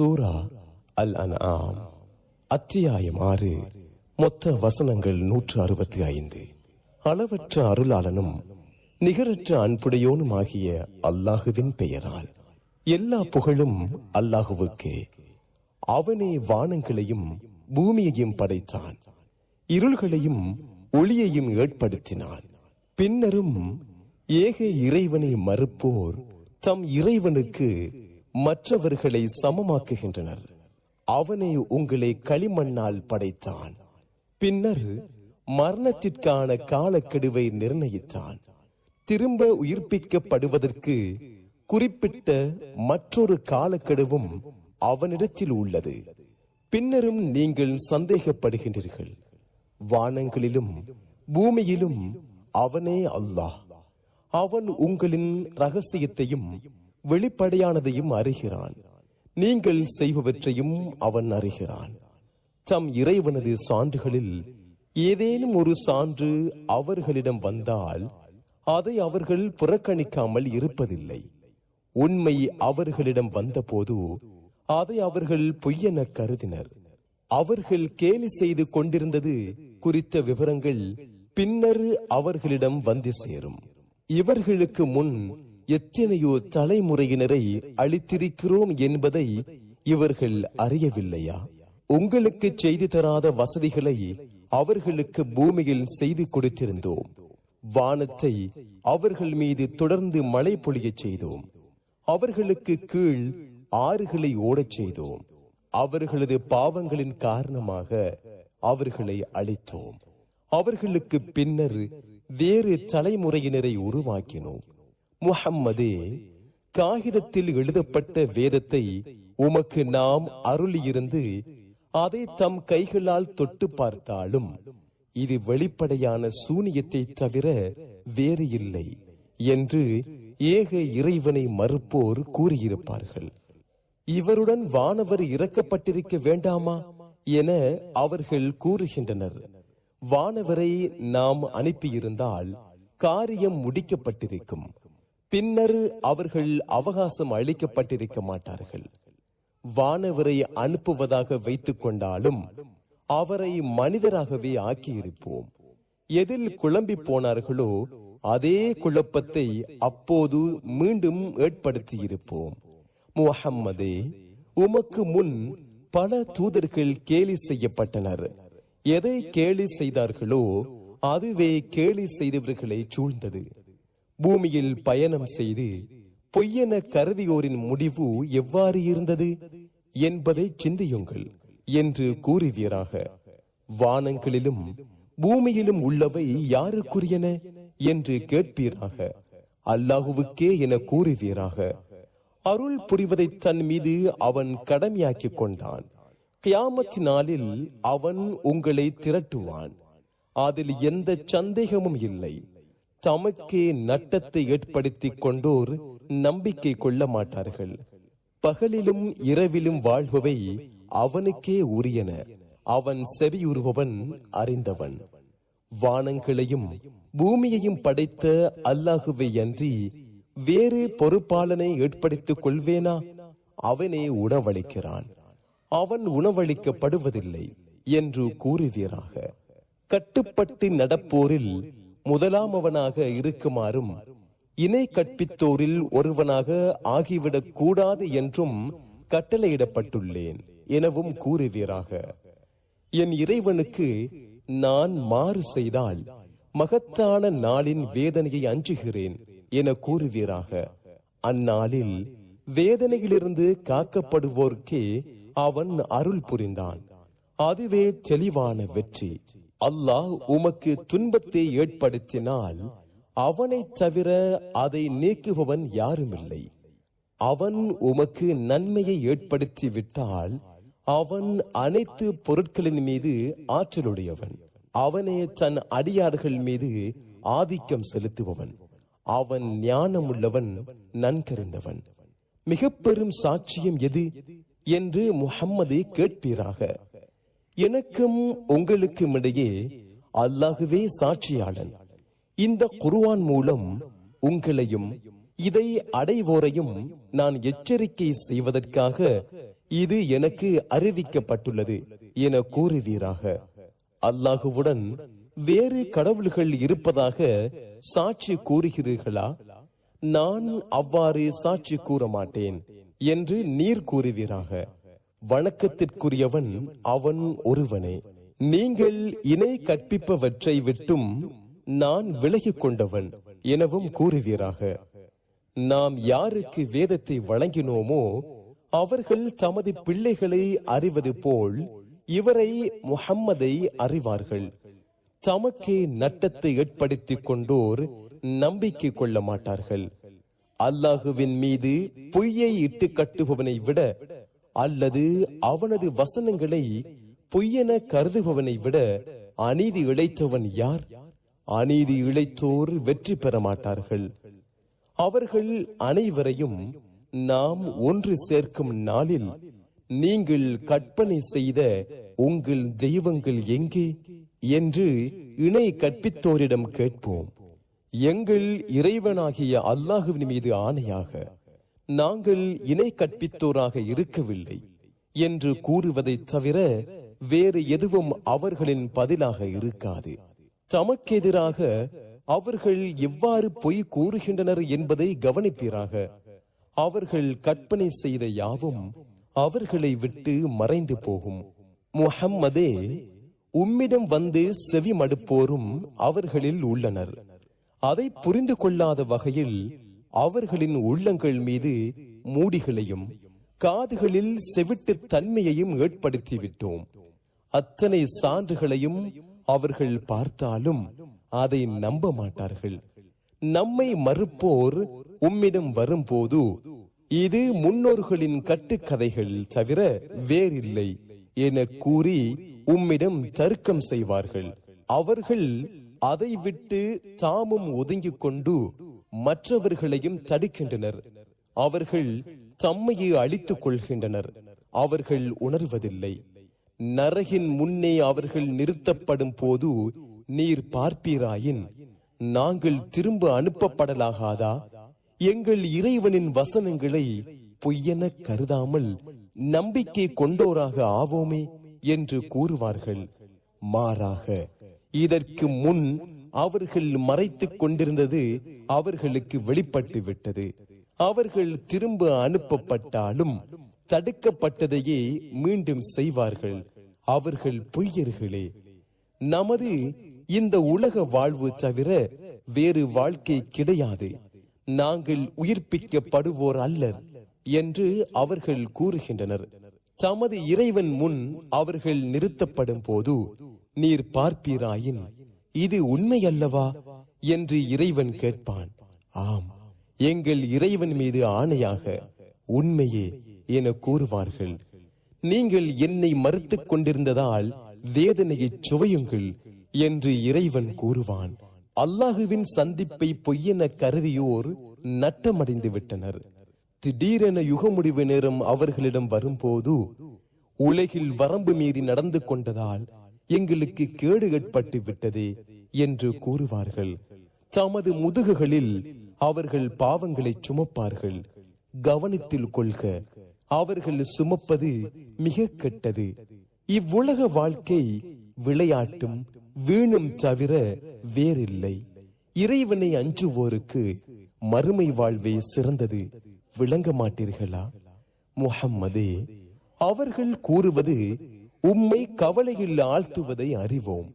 சூரா அல் அன்ஆம் அத்தியாயம் 6. மொத்த வசனங்கள் 165. அளவற்ற அருளாளனும் நிகரற்ற அன்புடையோனுமாகிய அல்லாஹுவின் பெயரால். எல்லா புகழும் அல்லாஹுவுக்கே. அவனே வானங்களையும் பூமியையும் படைத்தான், இருள்களையும் ஒளியையும் ஏற்படுத்தினான். பின்னரும் ஏக இறைவனை மறுப்போர் தம் இறைவனுக்கு மற்றவர்களை சமமாக்குகின்றனர். அவனே உங்களை களிமண்ணால் படைத்தான், பின்னர் மரணத்திற்கான காலக்கெடுவை நிர்ணயித்தான். திரும்ப உயிர்ப்பிக்கப்படுவதற்கு குறிப்பிட்ட மற்றொரு காலக்கெடுவும் அவனிடத்தில் உள்ளது. பின்னரும் நீங்கள் சந்தேகப்படுகின்றீர்கள். வானங்களிலும் பூமியிலும் அவனே அல்லாஹ். அவன் உங்களின் ரகசியத்தையும் வெளிப்படையானதையும் அறிகிறான். நீங்கள் செய்பவற்றையும் அவன் அறிகிறான். தம் இறைவனது சான்றுகளில் ஏதேனும் ஒரு சான்று அவர்களிடம் வந்தால் அதை அவர்கள் புறக்கணிக்காமல் இருப்பதில்லை. உண்மை அவர்களிடம் வந்தபோது அதை அவர்கள் பொய்யென கருதினர். அவர்கள் கேலி செய்து கொண்டிருந்தது குறித்த விவரங்கள் பின்னர் அவர்களிடம் வந்து சேரும். இவர்களுக்கு முன் எத்தனையோ தலைமுறையினரை அளித்திருக்கிறோம் என்பதை இவர்கள் அறியவில்லையா? உங்களுக்கு செய்து தராத வசதிகளை அவர்களுக்கு பூமியில் செய்து கொடுத்திருந்தோம். வானத்தை அவர்கள் மீது தொடர்ந்து மழை பொழியச் செய்தோம். அவர்களுக்கு கீழ் ஆறுகளை ஓடச் செய்தோம். அவர்களது பாவங்களின் காரணமாக அவர்களை அழித்தோம். அவர்களுக்கு பின்னர் வேறு தலைமுறையினரை உருவாக்கினோம். முஹம்மதே, காகிதத்தில் எழுதப்பட்ட வேதத்தை உமக்கு நாம் அருளியிருந்து அதை தம் கைகளால் தொட்டு பார்த்தாலும் இது வெளிப்படையான சூனியத்தை தவிர வேறு இல்லை என்று ஏக இறைவனை மறுப்போர் கூறியிருப்பார்கள். இவருடன் வானவர் இறக்கப்பட்டிருக்க வேண்டாமா என அவர்கள் கூறுகின்றனர். வானவரை நாம் அனுப்பியிருந்தால் காரியம் முடிக்கப்பட்டிருக்கும். பின்னர் அவர்கள் அவகாசம் அளிக்கப்பட்டிருக்க மாட்டார்கள். வானவரை அனுப்புவதாக வைத்துக் கொண்டாலும் அவரை மனிதராகவே ஆக்கியிருப்போம். எதில் குழம்பி போனார்களோ அதே குழப்பத்தை அப்போது மீண்டும் ஏற்படுத்தியிருப்போம். முஹம்மதே, உமக்கு முன் பல தூதர்கள் கேலி செய்யப்பட்டனர். எதை கேலி செய்தார்களோ அதுவே கேலி செய்தவர்களை சூழ்ந்தது. பூமியில் பயணம் செய்து பொய்யென கருதியோரின் முடிவு எவ்வாறு இருந்தது என்பதை சிந்தியுங்கள் என்று கூறுவீராக. வானங்களிலும் பூமியிலும் உள்ளவை யாருக்குரியன என்று கேட்பீராக. அல்லாஹுவுக்கே என கூறுவீராக. அருள் புரிவதை தன் மீது அவன் கடமையாக்கிக் கொண்டான். கியாமத் நாளில் அவன் உங்களை திரட்டுவான். அதில் எந்த சந்தேகமும் இல்லை. தமக்கே நட்டத்தை ஏற்படுத்தி கொண்டோர் நம்பிக்கை கொள்ள மாட்டார்கள். பகலிலும் இரவிலும் வாழ்பவை அவனுக்கே உரியன. அவன் செவியுறுபவன், அறிந்தவன். வானங்களையும் பூமியையும் படைத்த அல்லாஹுவை அன்றி வேறு பொறுப்பாளனை ஏற்படுத்திக் கொள்வேனா? அவனே உணவளிக்கிறான், அவன் உணவளிக்கப்படுவதில்லை என்று கூறுவீராக. கட்டுப்பட்டு நடப்போரில் முதலாமவனாக இருக்குமாறும் இணை கற்பித்தோரில் ஒருவனாக ஆகிவிடக் கூடாது என்றும் கட்டளையிடப்பட்டுள்ளேன் எனவும் கூறுவீராக. என் இறைவனுக்கு நான் மாறு செய்தால் மகத்தான நாளின் வேதனையை அஞ்சுகிறேன் என கூறுவீராக. அந்நாளில் வேதனையிலிருந்து காக்கப்படுவோர்க்கே அவன் அருள் புரிந்தான். அதுவே தெளிவான வெற்றி. அல்லாஹ் உமக்கு துன்பத்தை ஏற்படுத்தினால் அவனை தவிர அதை நீக்குபவன் யாருமில்லை. அவன் உமக்கு நன்மையை ஏற்படுத்தி விட்டால் அவன் அனைத்து பொருட்களின் மீது ஆற்றலுடையவன். அவனே தன் அடியார்கள் மீது ஆதிக்கம் செலுத்துபவன். அவன் ஞானமுள்ளவன், நன்கறிந்தவன். மிக பெரும் சாட்சியம் எது என்று முஹம்மதே கேட்பீராக. எனக்கும் உங்களுக்கும் இடையே அல்லாஹுவே சாட்சியாளன். இந்த குர்ஆன் மூலம் உங்களையும் இதை அடைவோரையும் நான் எச்சரிக்கை செய்வதற்காக இது எனக்கு அறிவிக்கப்பட்டுள்ளது என கூறுவீராக. அல்லாஹுவுடன் வேறு கடவுள்கள் இருப்பதாக சாட்சி கூறுகிறீர்களா? நான் அவ்வாறு சாட்சி கூற மாட்டேன் என்று நீர் கூறுவீராக. வணக்கத்திற்குரியவன் அவன் ஒருவனே. நீங்கள் இணை கற்பிப்பவற்றை விட்டும் நான் விலகிக் கொண்டவன் எனவும் கூறுவீராக. நாம் யாருக்கு வேதத்தை வழங்கினோமோ அவர்கள் தமது பிள்ளைகளை அறிவது போல் இவரை முஹம்மதை அறிவார்கள். தமக்கே நட்டத்தை ஏற்படுத்திக் கொண்டோர் நம்பிக்கை கொள்ள மாட்டார்கள். அல்லாஹுவின் மீது பொய்யை இட்டு கட்டுபவனை விட அல்லது அவனது வசனங்களை பொய்யென கருதுபவனை விட அநீதி இழைத்தவன் யார்? அநீதி இழைத்தோர் வெற்றி பெற மாட்டார்கள். அவர்கள் அனைவரையும் நாம் ஒன்று சேர்க்கும் நாளில் நீங்கள் கற்பனை செய்த உங்கள் தெய்வங்கள் எங்கே என்று இணை கற்பித்தோரிடம் கேட்போம். எங்கள் இறைவனாகிய அல்லாஹுவின் மீது ஆணையாக நாங்கள் இணை கற்பித்தோராக இருக்கவில்லை என்று கூறுவதை தவிர வேறு எதுவும் அவர்களின் பதிலாக இருக்காது. தமக்கெதிராக அவர்கள் எவ்வாறு பொய் கூறுகின்றனர் என்பதை கவனிப்பீராக. அவர்கள் கற்பனை செய்த யாவும் அவர்களை விட்டு மறைந்து போகும். முஹம்மதே, உம்மிடம் வந்து செவி மடுப்போரும் அவர்களில் உள்ளனர். அதை புரிந்து கொள்ளாத வகையில் அவர்களின் உள்ளங்கள் மீது மூடிகளையும் காதுகளில் செவிட்டு தன்மையையும் ஏற்படுத்திவிட்டோம். அத்தனை சான்றுகளையும் அவர்கள் பார்த்தாலும் அதை நம்ப மாட்டார்கள். நம்மை மறுப்போர் உம்மிடம் வரும்போது இது முன்னோர்களின் கட்டுக்கதைகள் தவிர வேறில்லை என கூறி உம்மிடம் தர்க்கம் செய்வார்கள். அவர்கள் அதை விட்டு தாமும் ஒதுங்கிக் கொண்டு மற்றவர்களையும் தடுக்கின்றனர். அவர்கள் தம்மையை அழித்துக் கொள்கின்றனர். அவர்கள் உணர்வதில்லை. நரகின் முன்னே அவர்கள் நிறுத்தப்படும் போது நீர் பார்ப்பீராயின், நாங்கள் திரும்ப அனுப்பப்படலாகாதா? எங்கள் இறைவனின் வசனங்களை பொய்யென கருதாமல் நம்பிக்கை கொண்டோராக ஆவோமே என்று கூறுவார்கள். மாறாக இதற்கு முன் அவர்கள் மறைத்துக் கொண்டிருந்தது அவர்களுக்கு வெளிப்பட்டு விட்டது. அவர்கள் திரும்ப அனுப்பப்பட்டாலும் தடுக்கப்பட்டதையே மீண்டும் செய்வார்கள். அவர்கள் பொய்யர்களே. நமது இந்த உலக வாழ்வு தவிர வேறு வாழ்க்கை கிடையாது. நாங்கள் உயிர்ப்பிக்கப்படுவோர் அல்லர் என்று அவர்கள் கூறுகின்றனர். தமது இறைவன் முன் அவர்கள் நிறுத்தப்படும் போது நீர் பார்ப்பீராயின், இது உண்மையல்லவா என்று இறைவன் கேட்பான். ஆம், எங்கள் இறைவன் மீது ஆணையாக உண்மையே என கூறுவார்கள். நீங்கள் என்னை மறுத்துக் கொண்டிருந்ததால் வேதனையை சுவையுங்கள் என்று இறைவன் கூறுவான். அல்லாஹுவின் சந்திப்பை பொய்யென கருதியோர் நட்டமடைந்து விட்டனர். திடீரென யுக முடிவு நேரம் அவர்களிடம் வரும்போது, உலகில் வரம்பு மீறி நடந்து கொண்டதால் எங்களுக்கு கேடு ஏற்பட்டு விட்டதே என்று கூறுவார்கள். தமது முதுகுகளில் அவர்கள் பாவங்களை சுமப்பார்கள். கவனத்தில் கொள்க, அவர்கள் சுமப்பது மிக கெட்டது. இவ்வுலக வாழ்க்கை விளையாட்டும் வீணும் தவிர வேறில்லை. இறைவனை அஞ்சுவோருக்கு மறுமை வாழ்வே சிறந்தது. விளங்க மாட்டீர்களா? முஹம்மதே, அவர்கள் கூறுவது உம்மை கவலையில் ஆழ்த்துவதை அறிவோம்.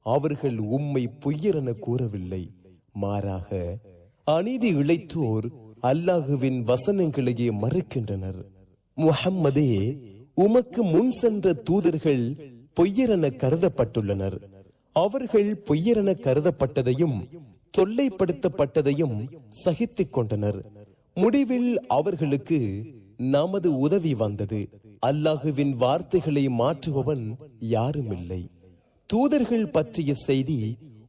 அவர்கள் உம்மை பொய்யரென கூறவில்லை. மாறாக அநீதி இழைத்தோர் அல்லாஹுவின் வசனங்களையே மறுக்கின்றனர். முஹம்மதே, உமக்கு முன் சென்ற தூதர்கள் பொய்யரென கருதப்பட்டுள்ளனர். அவர்கள் பொய்யரென கருதப்பட்டதையும் தொல்லைப்படுத்தப்பட்டதையும் சகித்துக் கொண்டனர். முடிவில் அவர்களுக்கு நமது உதவி வந்தது. அல்லாஹுவின் வார்த்தைகளை மாற்றுபவன் யாரும் இல்லை. தூதர்கள் பற்றிய செய்தி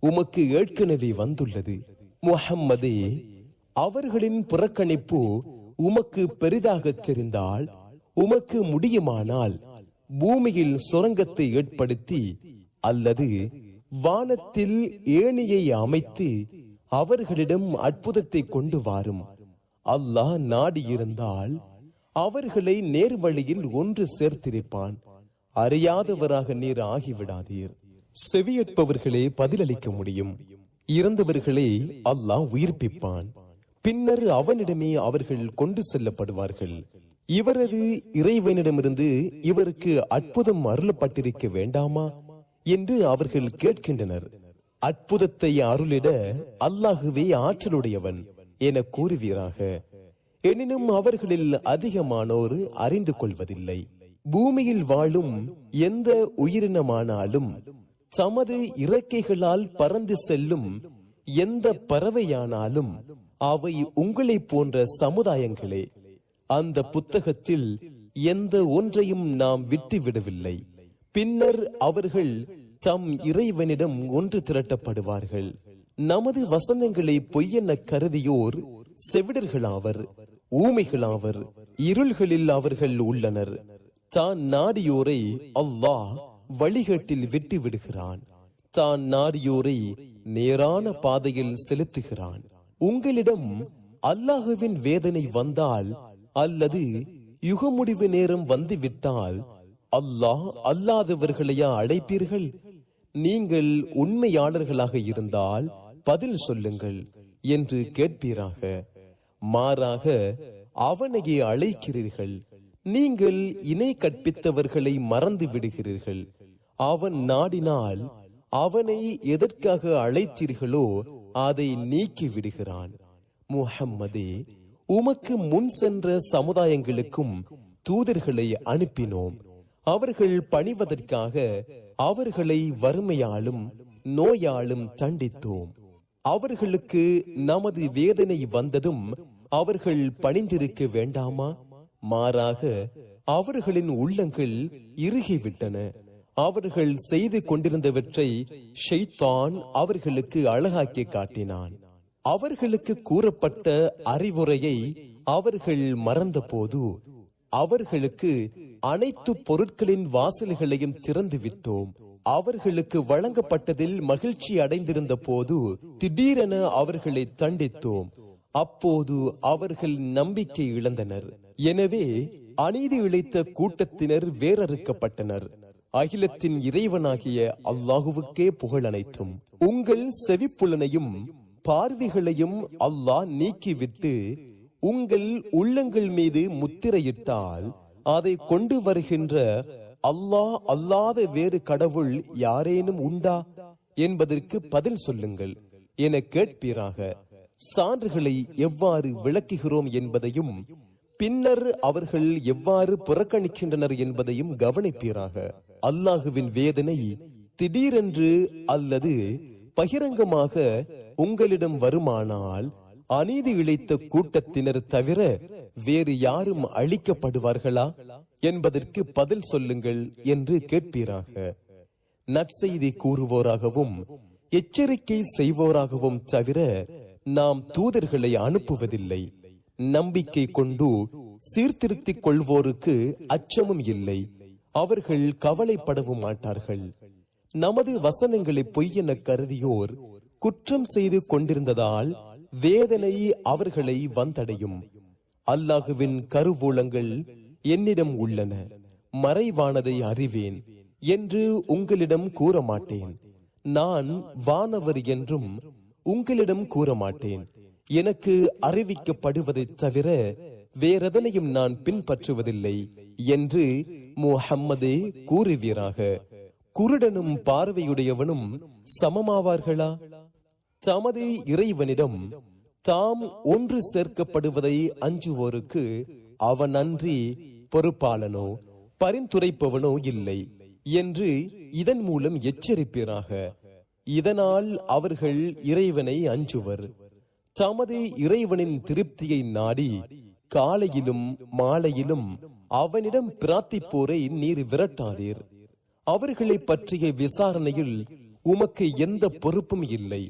உமக்கு ஏற்கனவே வந்துள்ளது. முஹம்மதே, அவர்களின் புறக்கணிப்பு உமக்கு பெரிதாக தெரிந்தால், உமக்கு முடியுமானால் பூமியில் சுரங்கத்தை ஏற்படுத்தி அல்லது வானத்தில் ஏணியை அமைத்து அவர்களிடம் அற்புதத்தை கொண்டு வாரும். அல்லாஹ் நாடியிருந்தால் அவர்களை நேர்வழியில் ஒன்று சேர்த்திருப்பான். அறியாதவராக நீர் ஆகிவிடாதீர். செவியேற்பவர்களே பதிலளிக்க முடியும். இறந்தவர்களே அல்லாஹ் உயிர்ப்பிப்பான். பின்னர் அவனிடமே அவர்கள் கொண்டு செல்லப்படுவார்கள். இவரது இறைவனிடமிருந்து இவருக்கு அற்புதம் அருளப்பட்டிருக்க வேண்டாமா என்று அவர்கள் கேட்கின்றனர். அற்புதத்தை அருளிட அல்லாஹுவே ஆற்றலுடையவன் என கூறுவீராக. எனினும் அவர்களில் அதிகமானோர் அறிந்து கொள்வதில்லை. பூமியில் வாழும் எந்த உயிரினமானாலும் தமது இறக்கைகளால் பறந்து செல்லும் எந்த பறவையானாலும் அவை உங்களை போன்ற சமுதாயங்களே. அந்த புத்தகத்தில் எந்த ஒன்றையும் நாம் விட்டுவிடவில்லை. பின்னர் அவர்கள் தம் இறைவனிடம் ஒன்று திரட்டப்படுவார்கள். நமது வசனங்களை பொய்யென கருதியோர் செவிடர்களாவர், ஊமைகளாவர். இருள்களில் அவர்கள் உள்ளனர். தான் நாடியோரை அல்லாஹ் வழிகேட்டில் விட்டு விடுகிறான். தான் நாடியோரை நேரான பாதையில் செலுத்துகிறான். உங்களிடம் அல்லாஹுவின் வேதனை வந்தால் அல்லது யுகமுடிவு நேரம் வந்துவிட்டால் அல்லாஹ் அல்லாதவர்களையா அழைப்பீர்கள்? நீங்கள் உண்மையாளர்களாக இருந்தால் பதில் சொல்லுங்கள் என்று கேட்பீராக. மாறாக அவனையே அழைக்கிறீர்கள். நீங்கள் இணை கற்பித்தவர்களை மறந்து விடுகிறீர்கள். அவன் நாடினால் அவனை எதற்காக அழைத்தீர்களோ அதை நீக்கி விடுகிறான். முஹம்மதே, உமக்கு முன் சென்ற சமுதாயங்களுக்கும் தூதர்களை அனுப்பினோம். அவர்கள் பணிவதற்காக அவர்களை வறுமையாலும் நோயாலும் தண்டித்தோம். அவர்களுக்கு நமது வேதனை வந்ததும் அவர்கள் பணிந்திருக்க வேண்டாமா? மாறாக அவர்களின் உள்ளங்கள் இறுகிவிட்டன. அவர்கள் செய்து கொண்டிருந்தவற்றை ஷைத்தான் அவர்களுக்கு அழகாக்கி காட்டினான். அவர்களுக்கு கூறப்பட்ட அறிவுரையை அவர்கள் மறந்த போது அவர்களுக்கு அனைத்து பொருட்களின் வாசல்களையும் திறந்து விட்டோம். அவர்களுக்கு வழங்கப்பட்டதில் மகிழ்ச்சி அடைந்திருந்த போது திடீரென அவர்களை தண்டித்தோம். அப்போது அவர்கள் நம்பிக்கை இழந்தனர். எனவே அநீதி இழைத்த கூட்டத்தினர் வேறறுக்கப்பட்டனர். அகிலத்தின் இறைவனாகிய அல்லாஹுவுக்கே புகழ் அனைத்தும். உங்கள் செவிப்புலனையும் பார்வைகளையும் அல்லாஹ் நீக்கிவிட்டு உங்கள் உள்ளங்கள் மீது முத்திரையிட்டால் அதை கொண்டு வருகின்ற அல்லாஹ் அல்லாத வேறு கடவுள் யாரேனும் உண்டா என்பதற்கு பதில் சொல்லுங்கள் என கேட்பீராக. சான்றுகளை எவ்வாறு விளக்குகிறோம் என்பதையும் பின்னர் அவர்கள் எவ்வாறு புறக்கணிக்கின்றனர் என்பதையும் கவனிப்பீராக. அல்லாஹுவின் வேதனை திடீரென்று அல்லது பகிரங்கமாக உங்களிடம் வருமானால் அநீதி இழைத்த கூட்டத்தினர் தவிர வேறு யாரும் அழிக்கப்படுவார்களா என்பதற்கு பதில் சொல்லுங்கள் என்று கேட்பீராக. நற்செய்தி கூறுவோராகவும் எச்சரிக்கை செய்வோராகவும் தவிர நாம் தூதர்களை அனுப்புவதில்லை. நம்பிக்கை கொண்டு சீர்திருத்திக் கொள்வோருக்கு அச்சமும் இல்லை. அவர்கள் கவலைப்படவும் மாட்டார்கள். நமது வசனங்களை பொய்யென கருதியோர் குற்றம் செய்து கொண்டிருந்ததால் வேதனை அவர்களை வந்தடையும். அல்லாஹுவின் கருவூலங்கள் என்னிடம் உள்ளன, மறைவானதை அறிவேன் என்று உங்களிடம் கூற மாட்டேன். நான் வானவர் என்றும் உங்களிடம் கூற மாட்டேன். எனக்கு அறிவிக்கப்படுவதை தவிர வேறெதனையும் நான் பின்பற்றுவதில்லை என்று முஹம்மதே கூறுவீராக. குருடனும் பார்வையுடையவனும் சமமாவார்களா? தமது இறைவனிடம் தாம் ஒன்று சேர்க்கப்படுவதை அஞ்சுவோருக்கு அவன் அன்றி பொறுப்பாளனோ பரிந்துரைப்பவனோ இல்லை என்று இதன் மூலம் எச்சரிப்பீராக. இதனால் அவர்கள் இறைவனை அஞ்சுவர். தமது இறைவனின் திருப்தியை நாடி காலையிலும் மாலையிலும் அவனிடம் பிரார்த்திப்போரை நீர் விரட்டாதீர். அவர்களை பற்றிய விசாரணையில் உமக்கு எந்த பொறுப்பும் இல்லை.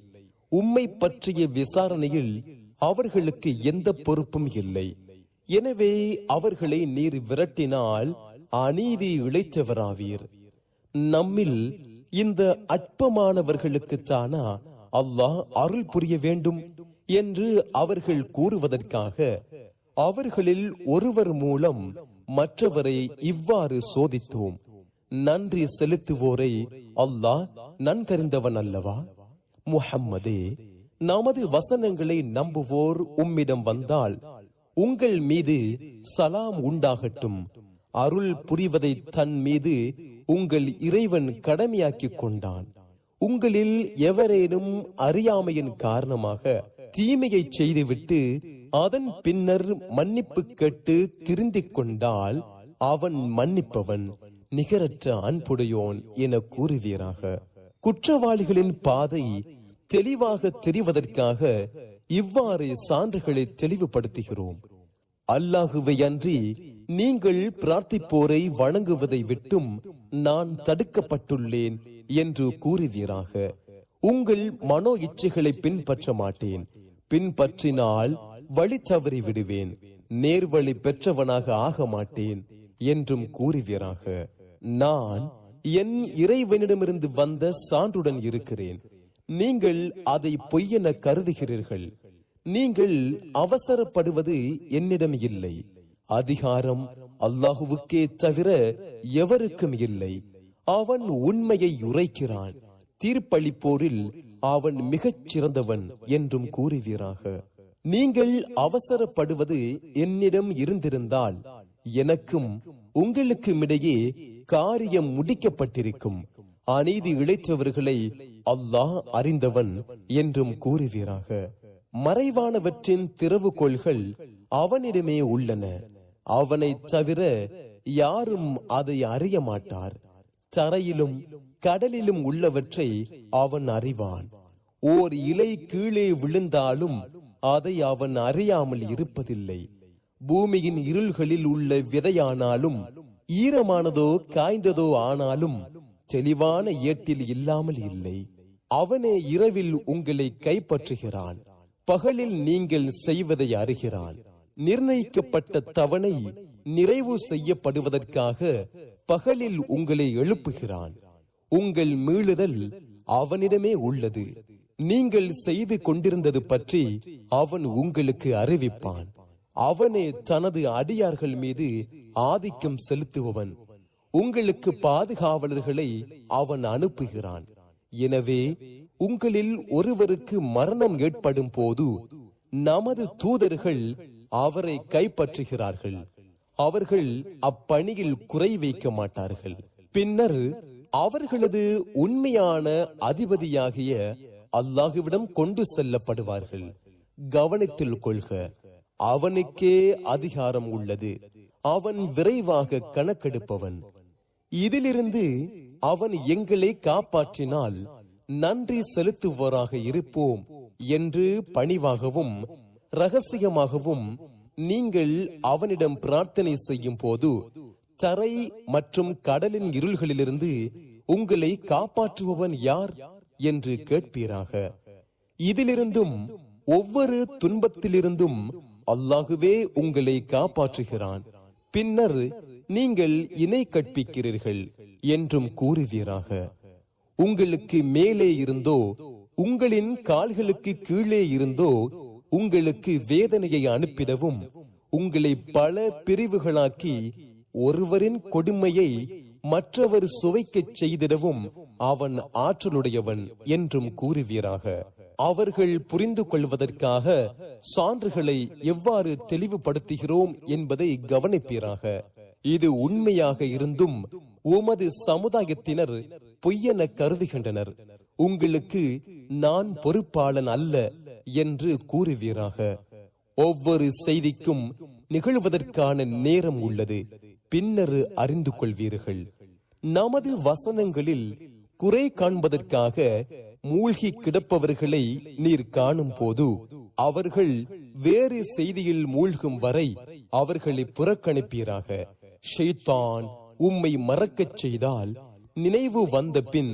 உம்மை பற்றிய விசாரணையில் அவர்களுக்கு எந்த பொறுப்பும் இல்லை. எனவே அவர்களை நீர் விரட்டினால் அநீதி இழைத்தவராவீர். நம்மில் இந்த அற்பமானவர்களுக்குத்தானா அல்லாஹ் அருள் புரிய வேண்டும் என்று அவர்கள் கூறுவதற்காக அவர்களில் ஒருவர் மூலம் மற்றவரை இவ்வாறு சோதித்தோம். நன்றி செலுத்துவோரை அல்லாஹ் நன்கறிந்தவன் அல்லவா? முஹம்மதே, நமது வசனங்களை நம்புவோர் உம்மிடம் வந்தால் உங்கள் மீது சலாம் உண்டாகட்டும். அருள் புரிவதை தன் மீது உங்கள் இறைவன் கடமையாக்கிக் கொண்டான். உங்களில் எவரேனும் அறியாமையின் காரணமாக தீமையை செய்துவிட்டு அதன் பின்னர் மன்னிப்பு கேட்டு திருந்திக் கொண்டால் அவன் மன்னிப்பவன், நிகரற்ற அன்புடையோன் என கூறுவீராக. குற்றவாளிகளின் பாதை தெளிவாக தெரிவதற்காக இவ்வாறு சான்றுகளை தெளிவுபடுத்துகிறோம். அல்லாஹுவை அன்றி நீங்கள் பிரார்த்திப்போரை வணங்குவதை விட்டும் நான் தடுக்கப்பட்டுள்ளேன் என்று கூறுவீராக. உங்கள் மனோ இச்சைகளை பின்பற்ற மாட்டேன், பின்பற்றினால் வழி தவறி விடுவேன், நேர்வழி பெற்றவனாக ஆக மாட்டேன் என்றும் கூறுவீராக. நான் என் இறைவனிடமிருந்து வந்த சான்றுடன் இருக்கிறேன், நீங்கள் அதை பொய்யென கருதுகிறீர்கள். நீங்கள் அவசரப்படுவது என்னிடம் இல்லை. அதிகாரம் அல்லாஹுவுக்கே தவிர எவருக்கும் இல்லை. அவன் உண்மையை உரைக்கிறான், தீர்ப்பளிப்போரில் அவன் மிகச் சிறந்தவன் என்றும் கூறுவீராக. நீங்கள் அவசரப்படுவது என்னிடம் இருந்திருந்தால் எனக்கும் உங்களுக்கும் இடையே காரியம் முடிக்கப்பட்டிருக்கும். அநீதி இழைத்தவர்களை அல்லாஹ் அறிந்தவன் என்றும் கூறுவீராக. மறைவானவற்றின் திறவுகோள்கள் அவனிடமே உள்ளன, அவனை தவிர யாரும் அதை அறிய மாட்டார். தரையிலும் கடலிலும் உள்ளவற்றை அவன் அறிவான். ஓர் இலை கீழே விழுந்தாலும் அதை அவன் அறியாமல் இருப்பதில்லை. பூமியின் இருள்களில் உள்ள விதையானாலும் ஈரமானதோ காய்ந்ததோ ஆனாலும் தெளிவான ஏட்டில் இல்லாமல் இல்லை. அவனே இரவில் உங்களை கைப்பற்றுகிறான், பகலில் நீங்கள் செய்வதை அறிகிறான். நிர்ணயிக்கப்பட்ட தவணை நிறைவு செய்யப்படுவதற்காக பகலில் உங்களை எழுப்புகிறான். உங்கள் மீளுதல் அவனிடமே உள்ளது. நீங்கள் செய்து கொண்டிருந்தது பற்றி அவன் உங்களுக்கு அறிவிப்பான். அவனே தனது அடியார்கள் மீது ஆதிக்கம் செலுத்துபவன். உங்களுக்கு பாதுகாவலர்களை அவன் அனுப்புகிறான். எனவே உங்களில் ஒருவருக்கு மரணம் ஏற்படும் போது நமது தூதர்கள் அவரை கைப்பற்றுகிறார்கள். அவர்கள் அப்பணியில் குறை வைக்க மாட்டார்கள். பின்னர் அவர்களது உண்மையான அதிபதியாகிய அல்லாஹுவிடம் கொண்டு செல்லப்படுவார்கள். கவனத்தில் கொள்க, அவனுக்கே அதிகாரம் உள்ளது. அவன் விரைவாக கணக்கெடுப்பவன். இதிலிருந்து அவன் எங்களை காப்பாற்றினால் நன்றி செலுத்துவோராக இருப்போம் என்று பணிவாகவும் ரகசியமாகவும் நீங்கள் அவனிடம் பிரார்த்தனை செய்யும் போது தரை மற்றும் கடலின் இருள்களிலிருந்து உங்களை காப்பாற்றுபவன் யார் என்று கேட்பீராக. இதிலிருந்தும் ஒவ்வொரு துன்பத்திலிருந்தும் அல்லாஹுவே உங்களை காப்பாற்றுகிறான். பின்னர் நீங்கள் இணை கற்பிக்கிறீர்கள் என்றும் கூறுவீராக. உங்களுக்கு மேலே இருந்தோ உங்களின் கால்களுக்கு கீழே இருந்தோ உங்களுக்கு வேதனையை அனுப்பிடவும் உங்களை பல பிரிவுகளாக்கி ஒருவரின் கொடுமையை மற்றவர் சுவைக்கச் செய்திடவும் அவன் ஆற்றலுடையவன் என்றும் கூறுவீராக. அவர்கள் புரிந்து கொள்வதற்காக சான்றுகளை எவ்வாறு தெளிவுபடுத்துகிறோம் என்பதை கவனிப்பீராக. இது உண்மையாக இருந்தும் உமது சமுதாயத்தினர் பொய்யென கருதுகின்றனர். உங்களுக்கு நான் பொறுப்பாளன் அல்ல என்று கூறுவீராக. ஒவ்வொரு செய்திக்கும் நிகழ்வதற்கான நேரம் உள்ளது, பின்னர் அறிந்து கொள்வீர்கள். நமது வசனங்களில் குறை காண்பதற்காக மூழ்கி கிடப்பவர்களை நீர் காணும் போது அவர்கள் வேறு செய்தியில் மூழ்கும் வரை அவர்களை புறக்கணிப்பீராக. ஷைத்தான் உம்மை மறக்கச் செய்தால் நினைவு வந்த பின்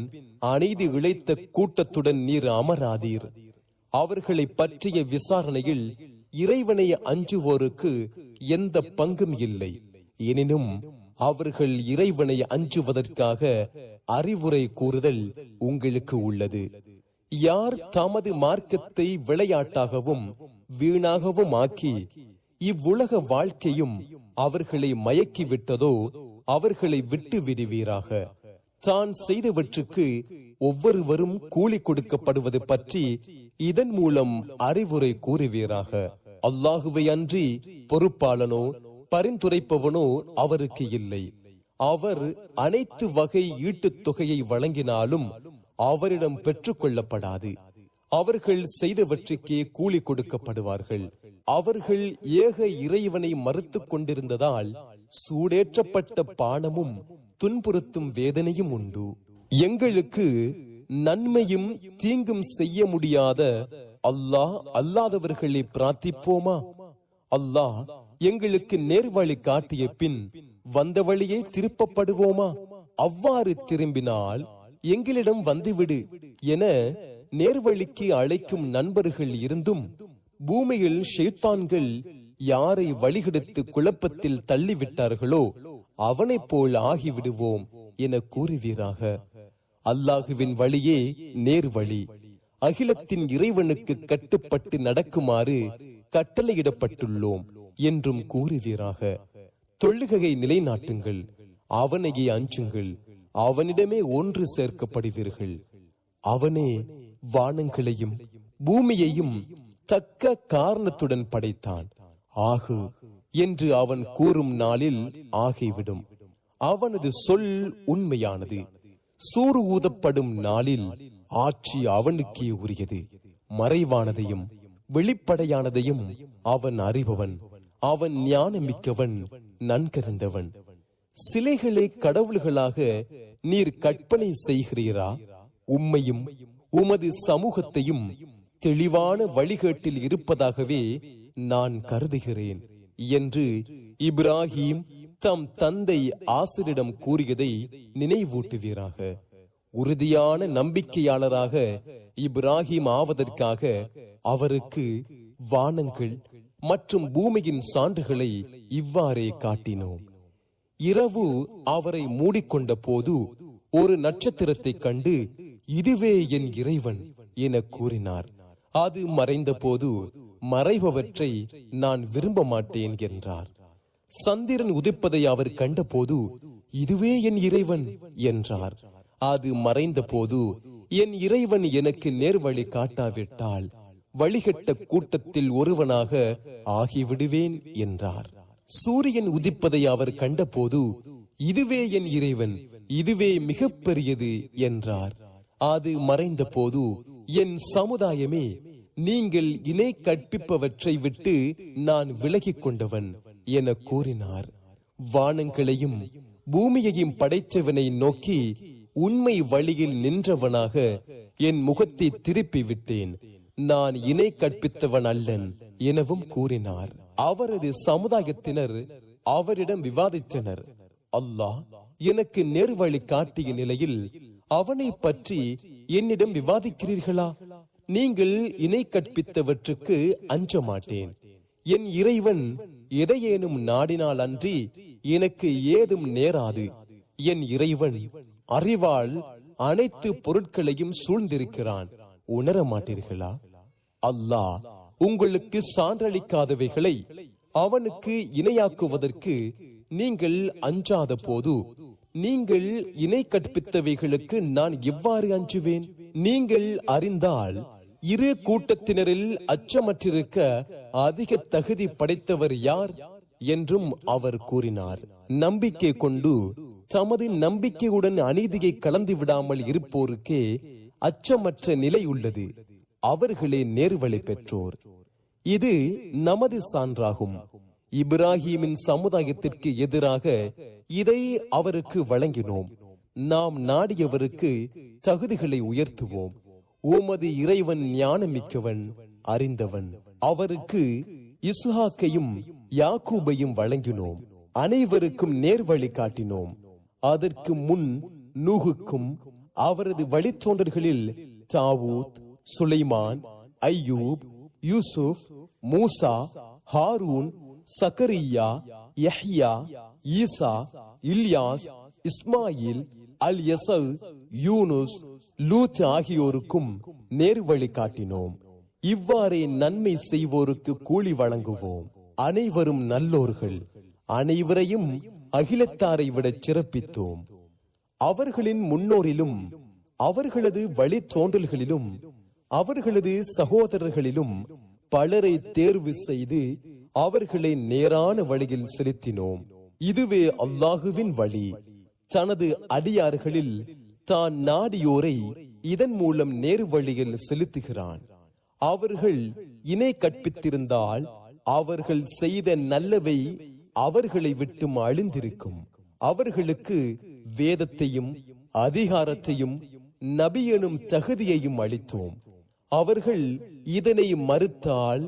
அநீதி இழைத்த கூட்டத்துடன் நீர் அமராதீர். அவர்களை பற்றிய விசாரணையில் இறைவனை அஞ்சுவோருக்கு எந்த பங்கும் இல்லை. எனினும் அவர்கள் இறைவனை அஞ்சுவதற்காக அறிவுரை கூறுதல் உங்களுக்கு உள்ளது. யார் தமது மார்க்கத்தை விளையாட்டாகவும் வீணாகவும் ஆக்கி இவ்வுலக வாழ்க்கையும் அவர்களை மயக்கிவிட்டதோ அவர்களை விட்டு விடுவீராக. தான் செய்தவற்றுக்கு ஒவ்வொருவரும் கூலி கொடுக்கப்படுவது பற்றி இதன் மூலம் அறிவுரை கூறுவீராக. அல்லாஹுவை அன்றி பொறுப்பாளனோ பரிந்துரைப்பவனோ அவருக்கு இல்லை. அவர் அனைத்து வகை ஈட்டுத் தொகையை வழங்கினாலும் அவரிடம் பெற்றுக் கொள்ளப்படாது. அவர்கள் செய்தவற்றுக்கே கூலி கொடுக்கப்படுவார்கள். அவர்கள் ஏக இறைவனை மறுத்துக் கொண்டிருந்ததால் சூடேற்றப்பட்ட பானமும் துன்புறுத்தும் வேதனையும் உண்டு. எங்களுக்கு நன்மையும் தீங்கும் செய்ய முடியாத அல்லாஹ் அல்லாதவர்களை பிரார்த்திப்போமா? அல்லாஹ் எங்களுக்கு நேர்வழி காட்டிய பின் வந்த வழியே திருப்பப்படுவோமா? அவ்வாறு திரும்பினால் எங்களிடம் வந்துவிடு என நேர்வழிக்கு அழைக்கும் நண்பர்கள் இருந்தும் பூமியில் ஷைத்தான்கள் யாரை வழிகெடுத்து குழப்பத்தில் தள்ளிவிட்டார்களோ அவனைப் போல் ஆகிவிடுவோம் என கூறுவீராக. அல்லாஹுவின் வழியே நேர்வழி. அகிலத்தின் இறைவனுக்கு கட்டுப்பட்டு நடக்குமாறு கட்டளையிடப்பட்டுள்ளோம் என்றும் கூறுவீராக. தொழுகையை நிலைநாட்டுங்கள், அவனையே அஞ்சுங்கள், அவனிடமே ஒன்று சேர்க்கப்படுவீர்கள். அவனே வானங்களையும் பூமியையும் தக்க காரணத்துடன் படைத்தான். ஆகு என்று அவன் கூறும் நாளில் ஆகிவிடும். அவனது சொல் உண்மையானது. சூறு ஊதப்படும் நாளில் ஆட்சி அவனுக்கே உரியது. மறைவானதையும் வெளிப்படையானதையும் அவன் அறிபவன். அவன் ஞானமிக்கவன், நன்கறிந்தவன். சிலைகளை கடவுள்களாக நீர் கற்பனை செய்கிறீரா? உம்மையும் உமது சமூகத்தையும் தெளிவான வழிகேட்டில் இருப்பதாகவே நான் கருதுகிறேன் என்று இப்ராஹிம் தம் தந்தை ஆசிரிடம் கூறியதை நினைவூட்டுவீராக. உறுதியான நம்பிக்கையாளராக இப்ராஹிம் ஆவதற்காக அவருக்கு வானங்கள் மற்றும் பூமியின் சான்றுகளை இவ்வாறே காட்டினோம். இரவு அவரை மூடிக்கொண்ட போது ஒரு நட்சத்திரத்தை கண்டு இதுவே என் இறைவன் என கூறினார். அது மறைந்த போது மறைபவற்றை நான் விரும்ப மாட்டேன் என்றார். சந்திரன் உதிப்பதை அவர் கண்டபோது இதுவே என் இறைவன் என்றார். அது மறைந்த போது என் இறைவன் எனக்கு நேர்வழி காட்டாவிட்டால் வழிகட்ட கூட்டத்தில் ஒருவனாக ஆகிவிடுவேன் என்றார். சூரியன் உதிப்பதை அவர் கண்டபோது இதுவே என் இறைவன், இதுவே மிக பெரியது என்றார். அது மறைந்த போது என் சமுதாயமே, நீங்கள் இணை கற்பிப்பவற்றை விட்டு நான் விலகிக் கொண்டவன் என கூறினார். வானங்களையும் பூமியையும் படைத்தவனை நோக்கி உண்மை வழியில் நின்றவனாக என் முகத்தை திருப்பி விட்டேன், நான் இணை கற்பித்தவன் அல்லன் எனவும் கூறினார். அவரது சமுதாயத்தினர் அவரிடம் விவாதித்தனர். அல்லாஹ் எனக்கு நேர்வழி காட்டிய நிலையில் அவனை பற்றி என்னிடம் விவாதிக்கிறீர்களா? நீங்கள் இணை கற்பித்தவற்றுக்கு அஞ்ச மாட்டேன். என் இறைவன் எதையேனும் நாடினால் அன்றி எனக்கு ஏதும் நேராது. என் இறைவன் அறிவால் அனைத்து பொருட்களையும் சூழ்ந்திருக்கிறான், உணர மாட்டீர்களா? அல்லாஹ் உங்களுக்கு சான்றளிக்காதவைகளை அவனுக்கு இணையாக்குவதற்கு நீங்கள் அஞ்சாத போது நீங்கள் இணை கற்பித்தவைகளுக்கு நான் எவ்வாறு அஞ்சுவேன்? நீங்கள் அறிந்தால் இரு கூட்டத்தினரில் அச்சமற்றிருக்க அதிக தகுதி படைத்தவர் யார் என்றும் அவர் கூறினார். நம்பிக்கை கொண்டு தமது நம்பிக்கையுடன் அநீதியை கலந்து விடாமல் இருப்போருக்கே அச்சமற்ற நிலை உள்ளது. அவர்களே நேர்வழி பெற்றோர். இது நமது சான்றாகும். இப்ராஹிமின் சமுதாயத்திற்கு எதிராக இதை அவருக்கு வழங்கினோம். நாம் நாடியவருக்கு தகுதிகளை உயர்த்துவோம். உமது இறைவன் ஞானமிக்கவன், அறிந்தவன். அவருக்கு இஸ்ஹாக்கையும் யாக்கூபையும் வழங்கினோம். அனைவருக்கும் நேர்வழி காட்டினோம். அதற்கு முன் நூகுக்கும் அவரது வழித்தோன்றர்களில் தாவூத், சுலைமான், ஐயூப், யூசுப், மூசா, ஹாரூன், சக்கரியா, யஹ்யா, ஈசா, இல்யாஸ், இஸ்மாயில், அல் யஸு, யூனுஸ், லூத் ஆகியோருக்கும் நேர்வழி காட்டினோம். இவ்வாறே நன்மை செய்வோருக்கு கூலி வழங்குவோம். அனைவரும் நல்லோர்கள், அனைவரையும் அகிலத்தாரை விட சிறப்பித்தோம். அவர்களின் முன்னோரிலும் அவர்களது வழித்தோன்றல்களிலும் அவர்களது சகோதரர்களிலும் பலரை தேர்வு செய்து அவர்களை நேரான வழியில் செலுத்தினோம். இதுவே அல்லாஹுவின் வழி. தனது அடியார்களில் தான் நாடியோரை இதன் மூலம் நேர் வழியில் செலுத்துகிறான். அவர்கள் இணை கற்பித்திருந்தால் அவர்கள் செய்த நல்லவை அவர்களை விட்டு அழிந்திருக்கும். அவர்களுக்கு வேதத்தையும் அதிகாரத்தையும் நபி எனும் தகுதியையும் அளித்தோம். அவர்கள் இதனை மறுத்தால்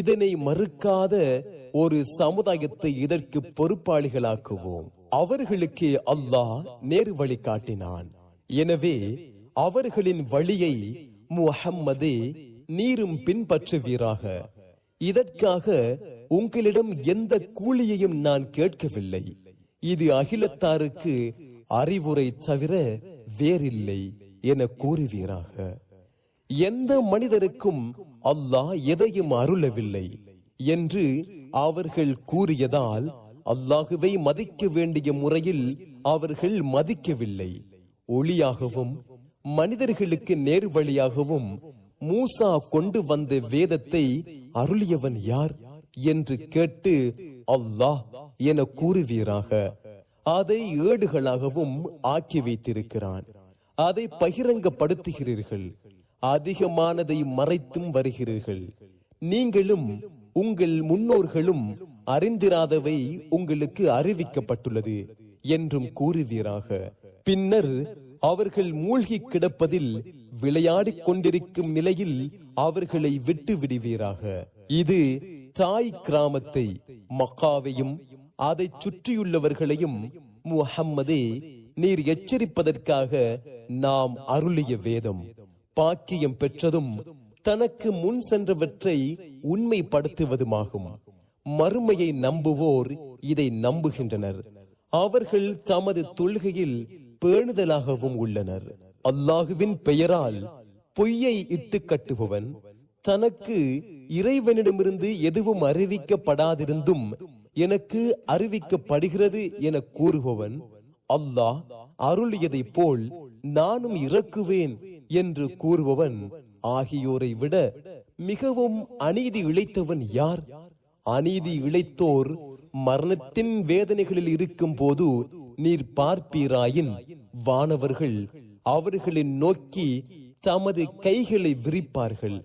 இதனை மறுக்காத ஒரு சமுதாயத்தை இதற்கு பொறுப்பாளிகளாக்குவோம். அவர்களுக்கே அல்லாஹ் நேர் வழி காட்டினான். எனவே அவர்களின் வழியை முஹம்மதே நீரும் பின்பற்றுவீராக. இதற்காக உங்களிடம் எந்த கூலியையும் நான் கேட்கவில்லை. இது அகிலத்தாருக்கு அறிவுரை தவிர வேறில்லை என கூறுவீராக. எந்த மனிதருக்கும் அல்லாஹ் எதையும் அருளவில்லை என்று அவர்கள் கூறியதால் அல்லாஹுவை மதிக்க வேண்டிய முறையில் அவர்கள் மதிக்கவில்லை. ஒளியாகவும் மனிதர்களுக்கு நேர்வழியாகவும் மூசா கொண்டு வந்த வேதத்தை அருளியவன் யார் என்று கேட்டு அல்லாஹ் என கூறுவீராக. அதை ஏடுகளாகவும் ஆக்கி வைத்திருக்கிறான். அதை பகிரங்கப்படுத்துகிறீர்கள். அதிகமானதை மறைத்தும் வருகிறீர்கள். நீங்களும் உங்கள் முன்னோர்களும் அறிந்திராதவை உங்களுக்கு அறிவிக்கப்பட்டுள்ளது என்றும் கூறுவீராக. பின்னர் அவர்கள் மூழ்கி கிடப்பதில் விளையாடிக் கொண்டிருக்கும் நிலையில் அவர்களை விட்டு விடுவீராக. இது தாய் கிராமத்தை மக்காவையும் அதை சுற்றியுள்ளவர்களையும் முஹம்மதே நீர் எச்சரிப்பதற்காக நாம் அருளிய வேதம். பாக்கியம் பெற்றதும் தனக்கு முன் சென்றவற்றை உண்மைப்படுத்துவதுமாகும். மறுமையை நம்புவோர் இதை நம்புகின்றனர். அவர்கள் தமது தொழுகையில் பேணுதலாகவும் உள்ளனர். அல்லாஹுவின் பெயரால் பொய்யை இட்டு கட்டுபவன், தனக்கு இறைவனிடமிருந்து எதுவும் அறிவிக்கப்படாதிருந்தும் எனக்கு அறிவிக்கப்படுகிறது என கூறுபவன், அல்லாஹ் அருளியதை போல் நானும் இறக்குவேன் என்று கூறுபவன் ஆகியோரை விட மிகவும் அநீதி இழைத்தவன் யார்? அநீதி இழைத்தோர் மரணத்தின் வேதனைகளில் இருக்கும் போது நீர் பார்ப்பீராயின் வானவர்கள் அவர்களின் நோக்கி தமது கைகளை விரிப்பார்கள்.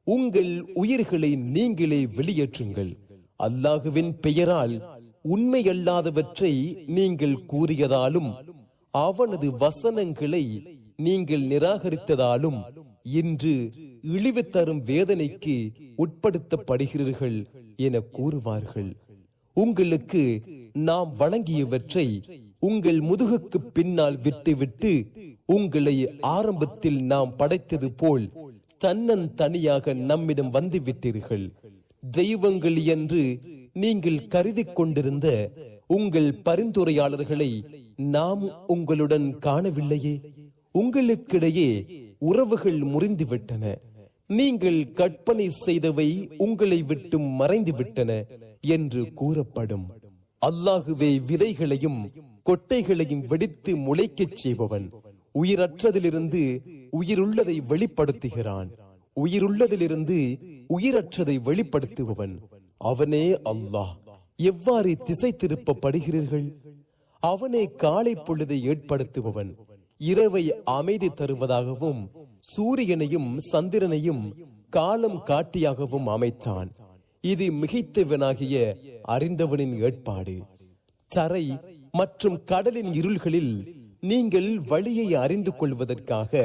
உங்கள் உயிர்களை நீங்களே வெளியேற்றுங்கள். அல்லாஹுவின் பெயரால் உண்மையல்லாதவற்றை நீங்கள் கூறியதாலும் அவனது வசனங்களை நீங்கள் நிராகரித்ததாலும் இன்று இழிவு தரும் வேதனைக்கு உட்படுத்தப்படுகிறீர்கள் என கூறுவார்கள். உங்களுக்கு நாம் வழங்கியவற்றை உங்கள் முதுகுக்கு பின்னால் விட்டுவிட்டு உங்களை ஆரம்பத்தில் நாம் படைத்தது போல் தன்னன் தனியாக நம்மிடம் வந்து விட்டீர்கள். தெய்வங்கள் என்று நீங்கள் கருதி கொண்டிருந்த உங்கள் பரிந்துரையாளர்களை நாம் உங்களுடன் காணவில்லையே. உங்களுக்கிடையே உறவுகள் முறிந்துவிட்டன. நீங்கள் கற்பனை செய்தவை உங்களை விட்டு மறைந்து விட்டன என்று கூறப்படும். அல்லாஹுவே விதைகளையும் கொட்டைகளையும் வெடித்து முளைக்கச் செய்பவன். உயிரற்றதிலிருந்து உயிருள்ளதை வெளிப்படுத்துகிறான். உயிருள்ளதிலிருந்து உயிரற்றதை வெளிப்படுத்துபவன் அவனே அல்லாஹ். எவ்வாறு திசை திருப்பப்படுகிறீர்கள்? அவனே காலை பொழுதை ஏற்படுத்துபவன். இரவை அமைதி தருவதாகவும் சூரியனையும் சந்திரனையும் காலம் காட்டியாகவும் அமைத்தான். இது மிகைத்தவனாகிய அறிந்தவனின் ஏற்பாடு. தரை மற்றும் கடலின் இருள்களில் நீங்கள் வழியை அறிந்து கொள்வதற்காக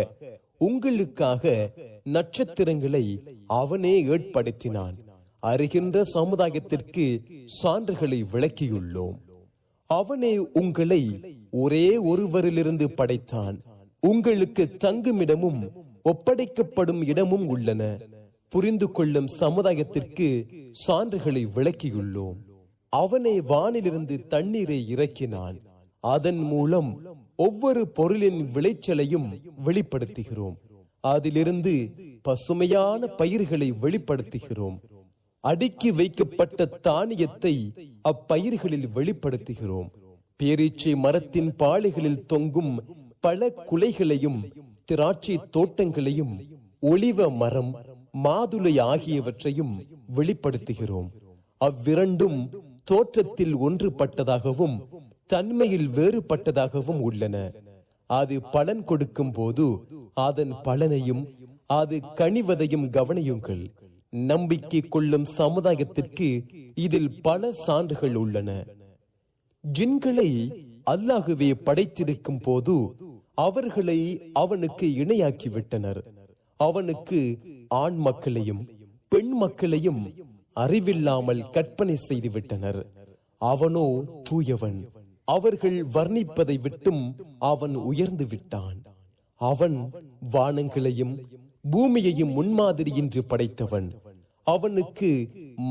உங்களுக்காக நட்சத்திரங்களை அவனே ஏற்படுத்தினான். அறிகின்ற சமுதாயத்திற்கு சான்றுகளை விளக்கியுள்ளோம். அவனே உங்களை ஒரே ஒருவரிலிருந்து படைத்தான். உங்களுக்கு தங்குமிடமும் ஒப்படைக்கப்படும் இடமும் உள்ளன. புரிந்து கொள்ளும் சமுதாயத்திற்கு சான்றுகளை விளக்கியுள்ளோம். அவனே வானிலிருந்து தண்ணீரை இறக்கினான். அதன் மூலம் ஒவ்வொரு பொருளின் விளைச்சலையும் வெளிப்படுத்துகிறோம். அதிலிருந்து பசுமையான பயிர்களை வெளிப்படுத்துகிறோம். அடுக்கி வைக்கப்பட்ட தானியத்தை அப்பயிர்களில் வெளிப்படுத்துகிறோம். பேரீச்சை மரத்தின் பாளைகளில் தொங்கும் பல குலைகளையும் திராட்சை தோட்டங்களையும் ஒலிவ மரம் மாதுளை ஆகியவற்றையும் வெளிப்படுத்துகிறோம். அவ்விரண்டும் தோற்றத்தில் ஒன்றுபட்டதாகவும் தன்மையில் வேறுபட்டதாகவும் உள்ளன. அது பலன் கொடுக்கும் போது அதன் பலனையும் அது கனிவதையும் கவனியுங்கள். நம்பிக்கை கொள்ளும் சமுதாயத்திற்கு இதில் பல சான்றுகள் உள்ளன. ஜின்களை அல்லாஹுவே படைத்திருக்கும் போது அவர்களை அவனுக்கு இணையாக்கி விட்டனர். அவனுக்கு ஆண் மக்களையும் பெண் மக்களையும் அறிவில்லாமல் கற்பனை செய்து விட்டனர். அவனோ தூயவன். அவர்கள் வர்ணிப்பதை விட்டும் அவன் உயர்ந்து விட்டான். அவன் வானங்களையும் பூமியையும் முன்மாதிரியின்றி படைத்தவன். அவனுக்கு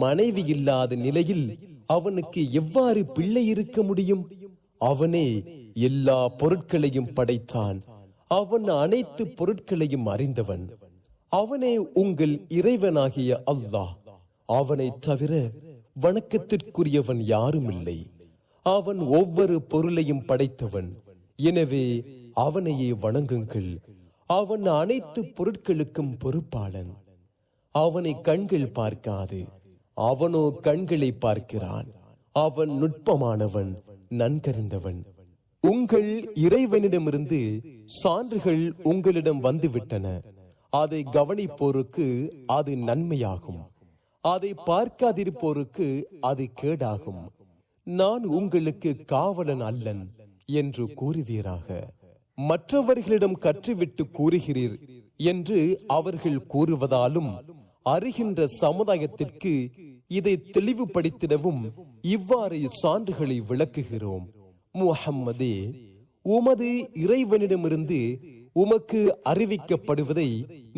மனைவி இல்லாத நிலையில் அவனுக்கு எவ்வாறு பிள்ளை இருக்க முடியும்? அவனே எல்லா பொருட்களையும் படைத்தான். அவன் அனைத்து பொருட்களையும் அறிந்தவன். அவனே உங்கள் இறைவனாகிய அல்லாஹ். அவனை தவிர வணக்கத்திற்குரியவன் யாரும் இல்லை. அவன் ஒவ்வொரு பொருளையும் படைத்தவன். எனவே அவனையே வணங்குங்கள். அவன் அனைத்து பொருட்களுக்கும் பொறுப்பாளன். அவனை கண்கள் பார்க்காது, அவனோ கண்களை பார்க்கிறான். அவன் நுட்பமானவன், நன்கறிந்தவன். உங்கள் இறைவனிடமிருந்து சான்றுகள் உங்களிடம் வந்துவிட்டன. அதை கவனிப்போருக்கு அது நன்மையாகும், அதை பார்க்காதிருப்போருக்கு அது கேடாகும். நான் உங்களுக்கு காவலன் அல்லன் என்று கூறுவீராக. மற்றவர்களிடம் கற்றுவிட்டு கூறுகிறீர் என்று அவர்கள் கூறுவதாலும் அறிகின்ற சமுதாயத்திற்கு இதை தெளிவுபடுத்திடவும் இவ்வாறு சான்றுகளை விளக்குகிறோம். முஹம்மதே, உமது இறைவனிடமிருந்து உமக்கு அறிவிக்கப்படுவதை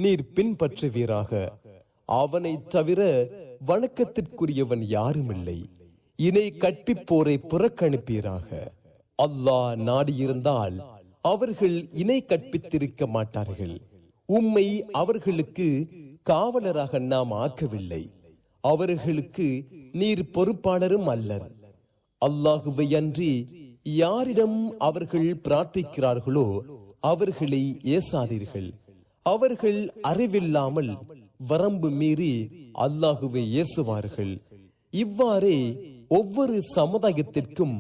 நீர் பின்பற்றுவீராக. அவனை தவிர வணக்கத்திற்குரியவன் யாருமில்லை. இணை கற்பிப்போரை புறக்கணிப்பீராக. அல்லாஹ் நாடியிருந்தால் அவர்கள் இணை கற்பித்திருக்க மாட்டார்கள். உம்மை அவர்களுக்கு காவலராக நாம் ஆக்கவில்லை. அவர்களுக்கு நீர் பொறுப்பாளரும் அல்லர். அல்லாஹுவை அன்றி யாரிடம் அவர்கள் பிரார்த்திக்கிறார்களோ அவர்களை ஏசாதீர்கள். அவர்கள் அறிவில்லாமல் வரம்பு மீறி அல்லாஹுவை ஏசுவார்கள். இவ்வாறே ஒவ்வொரு சமுதாயத்திற்கும்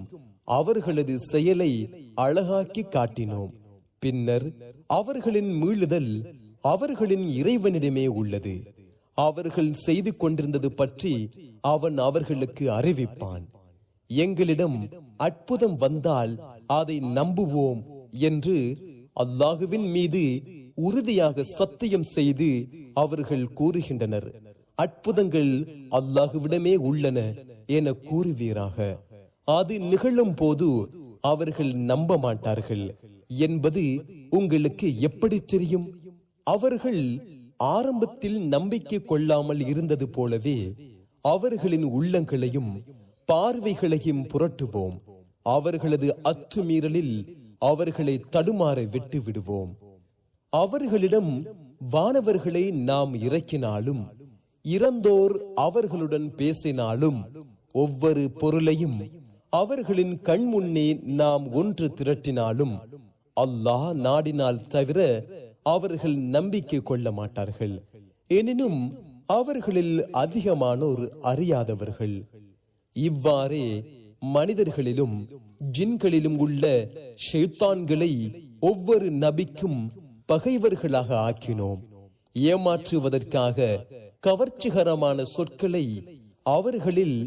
அவர்களது செயலை அழகாக்கி காட்டினோம். பின்னர் அவர்களின் மீளுதல் அவர்களின் இறைவனிடமே உள்ளது. அவர்கள் செய்து கொண்டிருந்தது பற்றி அவன் அவர்களுக்கு அறிவிப்பான். எங்களிடம் அற்புதம் வந்தால் அதை நம்புவோம் என்று அல்லாஹுவின் மீது உறுதியாக சத்தியம் செய்து அவர்கள் கூறுகின்றனர். அற்புதங்கள் அல்லாஹுவிடமே உள்ளன என கூறுவீராக. அது நிகழும் போது அவர்கள் நம்ப மாட்டார்கள் என்பது உங்களுக்கு எப்படி தெரியும்? அவர்கள் ஆரம்பத்தில் நம்பிக்கை கொள்ளாமல் இருந்தது போலவே அவர்களின் உள்ளங்களையும் பார்வைகளையும் புரட்டுவோம். அவர்களது அத்துமீறலில் அவர்களை தடுமாற விட்டு விடுவோம். அவர்களிடம் வானவர்களை நாம் இறக்கினாலும் இறந்தோர் அவர்களுடன் பேசினாலும் ஒவ்வொரு பொருளையும் அவர்களின் கண் முன்னே நாம் ஒன்று திரட்டினாலும் அல்லாஹ் நாடினால் தவிர அவர்கள் நம்பிக்கை கொள்ள மாட்டார்கள். எனினும் அவர்களில் அதிகமானோர் அறியாதவர்கள். இவ்வாறே மனிதர்களிலும் ஜின்களிலும் உள்ள ஷைத்தான்களை ஒவ்வொரு நபிக்கும் பகைவர்களாக ஆக்கினோம். ஏமாற்றுவதற்காக கவர்ச்சிகரமான சொற்களை அவர்களில்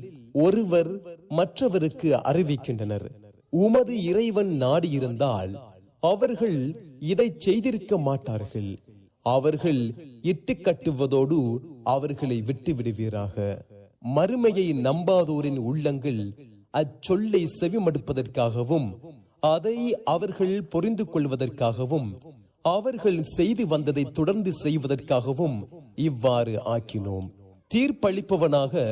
ஒருவர் மற்றவருக்கு அறிவிக்கின்றனர். உமது இறைவன் நாடியிருந்தால் அவர்கள் இதை செய்திருக்க மாட்டார்கள். அவர்கள் இட்டு கட்டுவதோடு அவர்களை விட்டு விடுவீராக. மறுமையை நம்பாதோரின் உள்ளங்கள் அச்சொல்லை செவிமடுப்பதற்காகவும் அதை அவர்கள் புரிந்து கொள்வதற்காகவும் அவர்கள் செய்து வந்ததை தொடர்ந்து செய்வதற்காகவும் இவ்வாறு ஆக்கினோம். தீர்ப்பளிப்பவனாக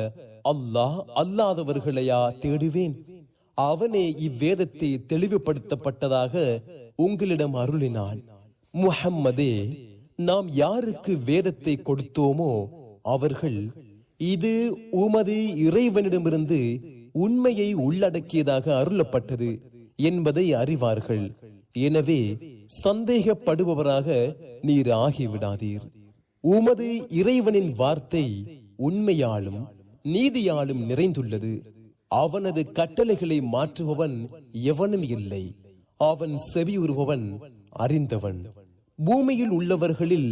அல்லாஹ் அல்லாதவர்களையா தேடுவேன்? அவனே இவ்வேதத்தை தெளிவுபடுத்தப்பட்டதாக உங்களிடம் அருளினான். முஹம்மதே, நாம் யாருக்கு வேதத்தை கொடுத்தோமோ அவர்கள் இது உமது இறைவனிடமிருந்து உண்மையை உள்ளடக்கியதாக அருளப்பட்டது என்பதை அறிவார்கள். எனவே சந்தேகப்படுபவராக நீர் ஆகிவிடாதீர். உமது இறைவனின் வார்த்தை உண்மையாலும் நீதியாலும் நிறைந்துள்ளது. அவனது கட்டளைகளை மாற்றுபவன் எவனும் இல்லை. அவன் செவியுறுபவன், அறிந்தவன். பூமியில் உள்ளவர்களில்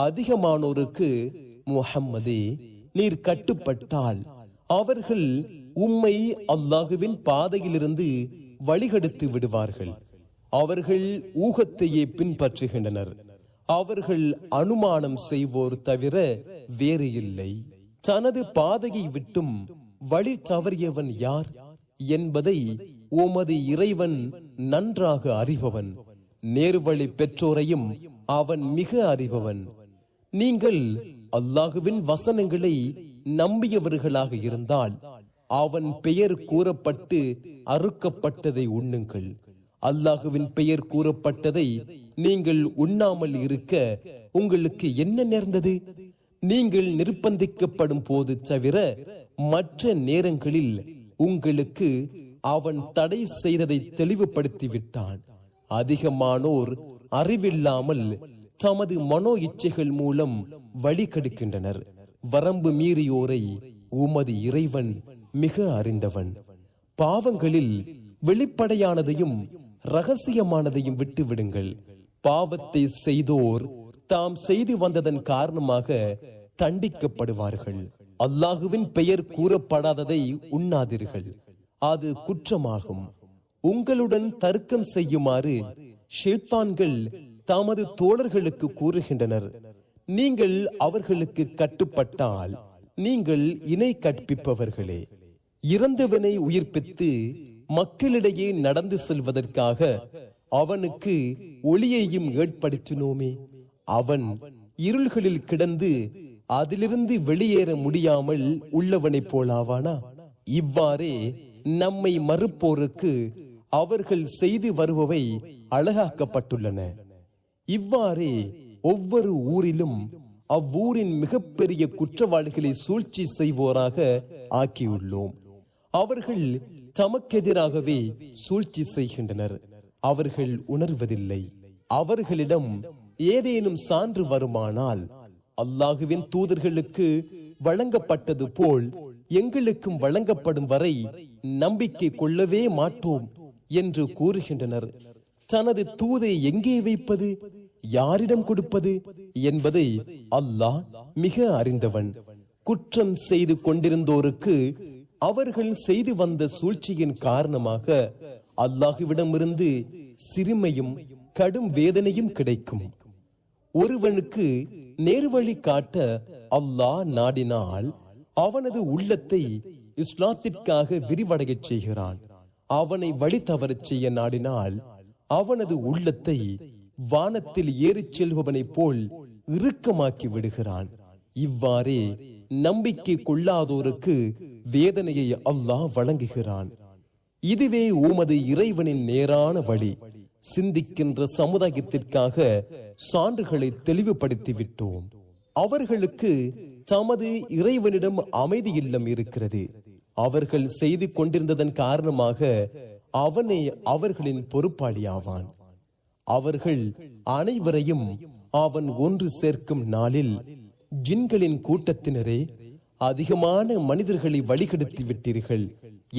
அதிகமானோருக்கு முஹம்மதே நீர் கட்டுப்பட்டால் அவர்கள் உம்மை அல்லாஹுவின் பாதையிலிருந்து வழிகெடுத்து விடுவார்கள். அவர்கள் ஊகத்தையே பின்பற்றுகின்றனர். அவர்கள் அனுமானம் செய்வோர் தவிர வேறு இல்லை. தனது பாதையை விட்டும் வழி தவறியவன் யார் என்பதை உமது இறைவன் நன்றாக அறிபவன். நேர்வழி பெற்றோரையும் அவன் மிக அறிபவன். நீங்கள் அல்லாஹுவின் வசனங்களை நம்பியவர்களாக இருந்தால் அவன் பெயர் கூறப்பட்டு அறுக்கப்பட்டதை உண்ணுங்கள். அல்லாஹுவின் பெயர் கூறப்பட்டதை நீங்கள் உண்ணாமல் இருக்க உங்களுக்கு என்ன நேர்ந்தது? நீங்கள் நிர்பந்திக்கப்படும் போது தவிர மற்ற நேரங்களில் உங்களுக்கு அவன் தடை செய்ததை தெளிவுபடுத்தி விட்டான். அதிகமானோர் அறிவில்லாமல் தமது மனோ இச்சைகள் மூலம் வழி கெடுக்கின்றனர். வரம்பு மீறியோரை உமது இறைவன் மிக அறிந்தவன். பாவங்களில் வெளிப்படையானதையும் ரகசியமானதையும் விட்டுவிடுங்கள். பாவத்தை செய்தோர் தாம் செய்து வந்ததன் காரணமாக தண்டிக்கப்படுவார்கள். அல்லாஹுவின் பெயர் கூறப்படாததை உண்ணாதீர்கள், அது குற்றமாகும். உங்களுடன் தர்க்கம் செய்யுமாறு ஷைத்தான்கள் தமது தோழர்களுக்கு கூறுகின்றனர். நீங்கள் அவர்களுக்கு கட்டுப்பட்டால் நீங்கள் இணை கற்பிப்பவர்களே. இறந்தவனை உயிர்ப்பித்து மக்களிடையே நடந்து செல்வதற்காக அவனுக்கு ஒளியையும் ஏற்படுத்தினோமே. அவன் இருள்களில் கிடந்து அதிலிருந்து வெளியேற முடியாமல் உள்ளவனை போலாவானா? இவ்வாறே நம்மை மறுப்போருக்கு அவர்கள் செய்து வருபவை அழகாக்கப்பட்டுள்ளன. இவ்வாறே ஒவ்வொரு ஊரிலும் அவ்வூரின் மிகப்பெரிய குற்றவாளிகளை சூழ்ச்சி செய்வோராக ஆக்கியுள்ளோம். அவர்கள் தமக்கெதிராகவே சூழ்ச்சி செய்கின்றனர். அவர்கள் உணர்வதில்லை. அவர்களிடம் ஏதேனும் சான்று வருமானால் அல்லாஹுவின் தூதர்களுக்கு வழங்கப்பட்டது போல் எங்களுக்கும் வழங்கப்படும் வரை நம்பிக்கை கொள்ளவே மாட்டோம் என்று கூறுகின்றனர். தனது தூதை எங்கே வைப்பது, யாரிடம் கொடுப்பது என்பதை அல்லாஹ் மிக அறிந்தவன். குற்றம் செய்து கொண்டிருந்தோருக்கு அவர்கள் செய்து வந்த சூழ்ச்சியின் காரணமாக அல்லாஹுவிடமிருந்து சிறுமையும் கடும் வேதனையும் கிடைக்கும். ஒருவனுக்கு நேர்வழி காட்ட அல்லாஹ் நாடினால் அவனது உள்ளத்தை இஸ்லாத்திற்காக விரிவடைய செய்கிறான். அவனை வழி தவறச் செய்ய நாடினால் அவனது உள்ளத்தை வானத்தில் ஏறிச் செல்பவனை போல் இறுக்கமாக்கி விடுகிறான். இவ்வாறே நம்பிக்கை கொள்ளாதோருக்கு வேதனையை அல்லாஹ் வழங்குகிறான். இதுவே உமது இறைவனின் நேரான வழி. சிந்திக்கின்ற சமுதாயத்திற்காக சான்றுகளை தெளிவுபடுத்தி விட்டோம். அவர்களுக்கு தமது இறைவனிடம் அமைதி இல்லம் இருக்கிறது. அவர்கள் செய்து கொண்டிருந்ததன் காரணமாக அவனே அவர்களின் பொறுப்பாளியாவான். அவர்கள் அனைவரையும் அவன் ஒன்று சேர்க்கும் நாளில் ஜின்களின் கூட்டத்தினரே, அதிகமான மனிதர்களை வழிகெடுத்து விட்டீர்கள்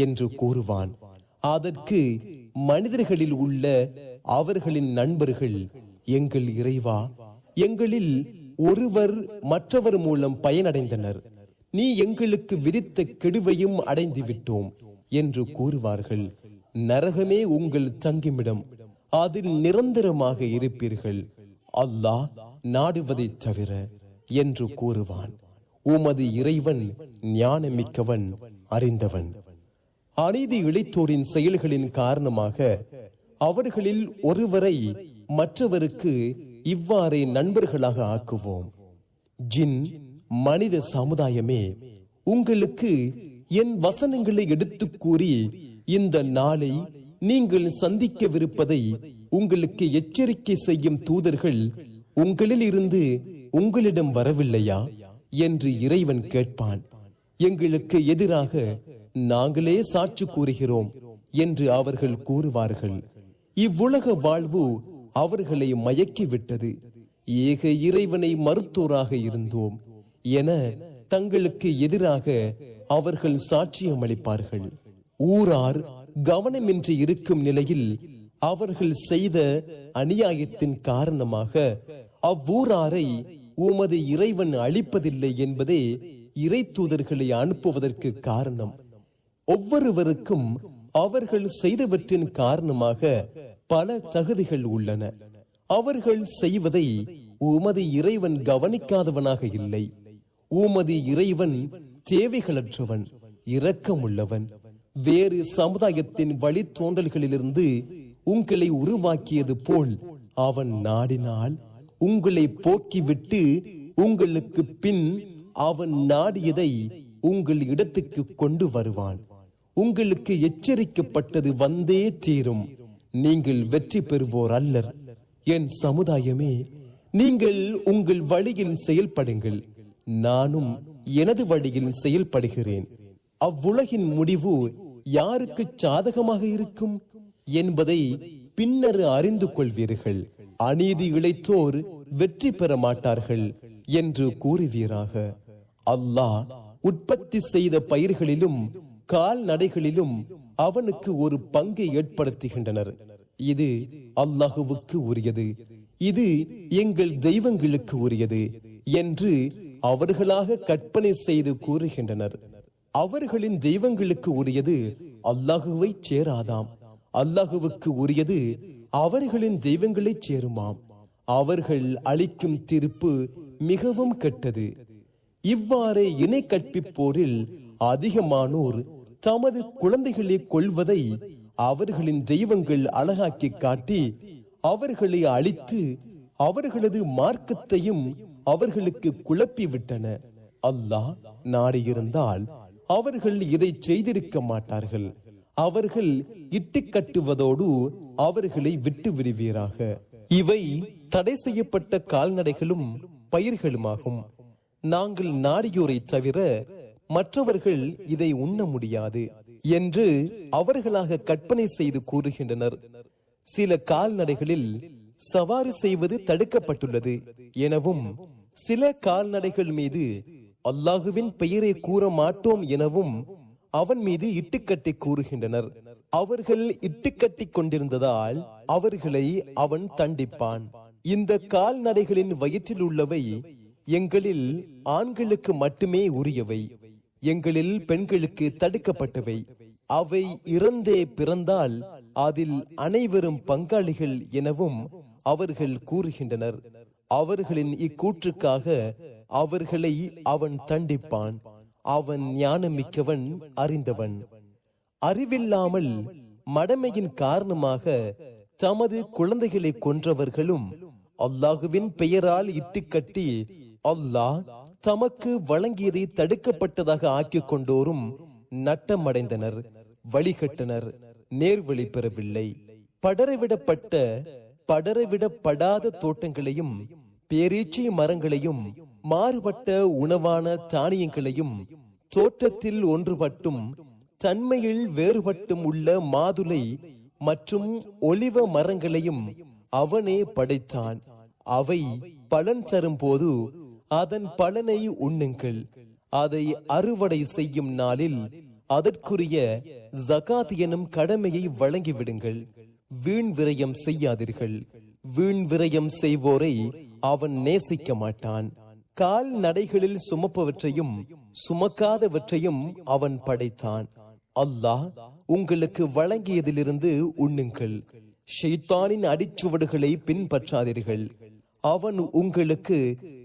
என்று கூறுவான். அதற்கு மனிதர்களில் உள்ள அவர்களின் நண்பர்கள், எங்கள் இறைவா, எங்களில் ஒருவர் மற்றவர் மூலம் பயனடைந்தனர். நீ எங்களுக்கு விதித்த கெடுவையும் அடைந்து விட்டோம் என்று கூறுவார்கள். நரகமே உங்கள் தங்குமிடம், அதில் நிரந்தரமாக இருப்பீர்கள், அல்லாஹ் நாடுவதை தவிர என்று கூறுவான். உமது இறைவன் ஞானமிக்கவன், அறிந்தவன். அநீதி இழைத்தோரின் செயல்களின் காரணமாக அவர்களில் ஒருவரை மற்றவருக்கு இவ்வாறே நண்பர்களாக ஆக்குவோம். ஜின் மனித சமுதாயமே, உங்களுக்கு என் வசனங்களை எடுத்து கூறி இந்த நாளை நீங்கள் சந்திக்கவிருப்பதை உங்களுக்கு எச்சரிக்கை செய்யும் தூதர்கள் உங்களில் இருந்து உங்களிடம் வரவில்லையா என்று இறைவன் கேட்பான். எங்களுக்கு எதிராக நாங்களே சாட்சி கூறுகிறோம் என்று அவர்கள் கூறுவார்கள். இவ்வுலக வாழ்வு அவர்களை மயக்கிவிட்டது. ஏக இறைவனை மறுத்தோராக இருந்தோம் என தங்களுக்கு எதிராக அவர்கள் சாட்சியம் அளிப்பார்கள். ஊரார் கவனமின்றி இருக்கும் நிலையில் அவர்கள் செய்த அநியாயத்தின் காரணமாக அவ்வூராரை உமது இறைவன் அழிப்பதில்லை என்பதே இறை தூதர்களை அனுப்புவதற்கு காரணம். ஒவ்வொருவருக்கும் அவர்கள் செய்தவற்றின் காரணமாக பல தகுதிகள் உள்ளன. அவர்கள் செய்வதை உமது இறைவன் கவனிக்காதவனாக இல்லை. உமது இறைவன் தேவைகளற்றவன், இரக்கமுள்ளவன். வேறு சமுதாயத்தின் வழித்தோன்றல்களிலிருந்து உங்களை உருவாக்கியது போல் அவன் நாடினால் உங்களை போக்கிவிட்டு உங்களுக்கு பின் அவன் நாடியதை உங்கள் இடத்துக்கு கொண்டு வருவான். உங்களுக்கு எச்சரிக்கப்பட்டது வந்தே தீரும். நீங்கள் வெற்றி பெறுவோர் அல்லர். என் சமுதாயமே, நீங்கள் உங்கள் வழியில் செயல்படுங்கள், நானும் எனது வழியில் செயல்படுகிறேன். அவ்வுலகின் முடிவு யாருக்கு சாதகமாக இருக்கும் என்பதை பின்னர் அறிந்து கொள்வீர்கள். அநீதி இழைத்தோர் வெற்றி பெற மாட்டார்கள் என்று கூறுவீராக. அல்லாஹ் உற்பத்தி செய்த பயிர்களிலும் கால்நடைகளிலும் அவனுக்கு ஒரு பங்கை ஏற்படுத்துகின்றனர். இது அல்லாஹுவுக்கு உரியது, இது எங்கள் தெய்வங்களுக்கு உரியது என்று அவர்களாக கற்பனை செய்து கூறுகின்றனர். அவர்களின் தெய்வங்களுக்கு உரியது அல்லாஹுவை சேராதாம். அல்லாஹுவுக்கு உரியது அவர்களின் தெய்வங்களை சேருமாம். அவர்கள் அளிக்கும் தீர்ப்பு மிகவும் கெட்டது. இவ்வாறு இணை கற்பிப்போரில் அதிகமானோர் தமது குழந்தைகளை கொல்வதை அவர்களின் தெய்வங்கள் அழகாக்கி காட்டி அவர்களை அழித்து அவர்களது மார்க்கத்தையும் அவர்களுக்கு குழப்பி விட்டன. அல்லாஹ் நாடியிருந்தால் அவர்கள் இதை செய்திருக்க மாட்டார்கள். அவர்கள் இட்டு கட்டுவதோடு அவர்களை விட்டு விடுவீராக. இவை தடை செய்யப்பட்ட கால்நடைகளும் பயிர்களுமாகும். நாங்கள் நாடியோரை தவிர மற்றவர்கள் இதை உண்ண முடியாது என்று அவர்களாக கற்பனை செய்து கூறுகின்றனர். சில கால்நடைகளில் சவாரி செய்வது தடுக்கப்பட்டுள்ளது எனவும், சில கால்நடைகள் மீது அல்லாஹுவின் பெயரை கூற மாட்டோம் எனவும் அவன் மீது இட்டுக்கட்டி கூறுகின்றனர். அவர்கள் இட்டுக்கட்டி கொண்டிருந்ததால் அவர்களை அவன் தண்டிப்பான். இந்த கால்நடைகளின் வயிற்றில் உள்ளவை எங்களில் ஆண்களுக்கு மட்டுமே உரியவை, எங்களில் பெண்களுக்கு தடுக்கப்பட்டவை. அவை இறந்தே பிறந்தால் அதில் அனைவரும் பங்காளிகள் எனவும் அவர்கள் கூறுகின்றனர். அவர்களின் இக்கூற்றுக்காக அவர்களை அவன் தண்டிப்பான். அவன் ஞானமிக்கவன், அறிந்தவன். அறிவில்லாமல் மடமையின் காரணமாக தமது குழந்தைகளை கொன்றவர்களும் அல்லாஹுவின் பெயரால் இட்டுக்கட்டி அல்லாஹ் தமக்கு வழங்கியதை தடுக்கப்பட்டதாக ஆக்கிக் கொண்டோரும் நட்டமடைந்தனர், வழிகட்டனர், நேர்வழி பெறவில்லை. படரவிடப்படாத தோட்டங்களையும் பேரீச்சை மரங்களையும் மாறுபட்ட உணவான தானியங்களையும் தோற்றத்தில் ஒன்றுபட்டும் தன்மையில் வேறுபட்டும் உள்ள மாதுளை மற்றும் ஒலிவ மரங்களையும் அவனே படைத்தான். அவை பலன் தரும் போது அதன் பலனை உண்ணுங்கள். அதை அறுவடை செய்யும் நாளில் அதற்குரிய ஜகாத் எனும் கடமையை வழங்கிவிடுங்கள். வீண் விரயம் செய்யாதீர்கள். வீண் விரயம் செய்வோரை அவன் நேசிக்க மாட்டான். கால்நடைகளில் சுமப்பவற்றையும் சுமக்காதவற்றையும் அவன் படைத்தான். அல்லாஹ் உங்களுக்கு வழங்கியதிலிருந்து உண்ணுங்கள். ஷைத்தானின் அடிச்சுவடுகளை பின்பற்றாதீர்கள். அவன் உங்களுக்கு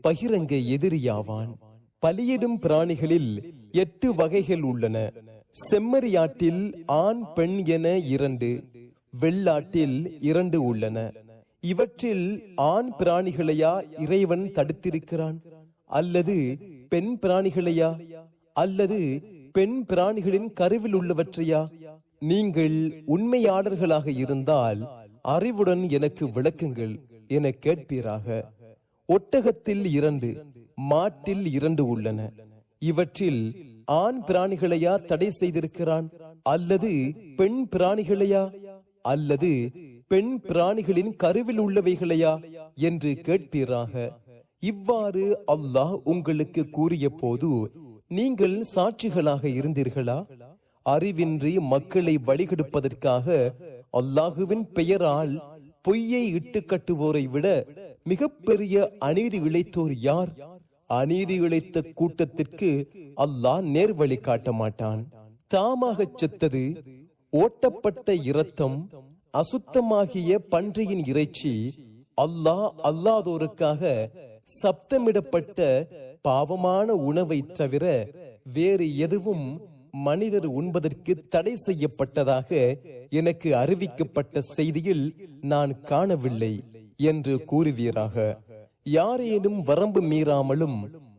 பகிரங்க எதிரியாவான். பலியிடும் பிராணிகளில் 8 வகைகள் உள்ளன. செம்மறியாட்டில் ஆண் பெண் என 2, வெள்ளாட்டில் 2 உள்ளன. இவற்றில் ஆண் பிராணிகளையா இறைவன் தடுத்திருக்கிறான், அல்லது பெண் பிராணிகளையா, அல்லது பெண் பிராணிகளின் கருவில் உள்ளவற்றையா? நீங்கள் உண்மையாளர்களாக இருந்தால் அறிவுடன் எனக்கு விளக்குங்கள் என கேட்பீராக. ஒட்டகத்தில் 2, மாட்டில் 2 உள்ளன. இவற்றில் ஆண் பிராணிகளையா தடை செய்திருக்கிறான், அல்லது பெண் பிராணிகளையா, அல்லது பெண் பிராணிகளின் கருவில் உள்ளவைகளையா என்று கேட்பீராக. இவ்வாறு அல்லாஹ் உங்களுக்கு கூறிய போது நீங்கள் சாட்சிகளாக இருந்தீர்களா? அறிவின்றி மக்களை வழிகெடுப்பதற்காக அல்லாஹுவின் பெயரால் பொய்யை இட்டு கட்டுவோரை விட மிகப்பெரிய அநீதி இழைத்தோர் யார்? அநீதி இழைத்த கூட்டத்திற்கு அல்லாஹ் நேர்வழி காட்ட மாட்டான். தாமாக செத்தது, ஓட்டப்பட்ட இரத்தம், அசுத்தமாகிய பன்றியின் இறைச்சி, அல்லாஹ் அல்லாதோருக்காக சப்தமிடப்பட்ட பாவமான உணவை தவிர வேறு எதுவும் மனிதர் உண்பதற்கு தடை செய்யப்பட்டதாக எனக்கு அறிவிக்கப்பட்ட செய்தியில் நான் காணவில்லை என்று கூறுவீராக. யாரேனும் வரம்பு மீறாமலும்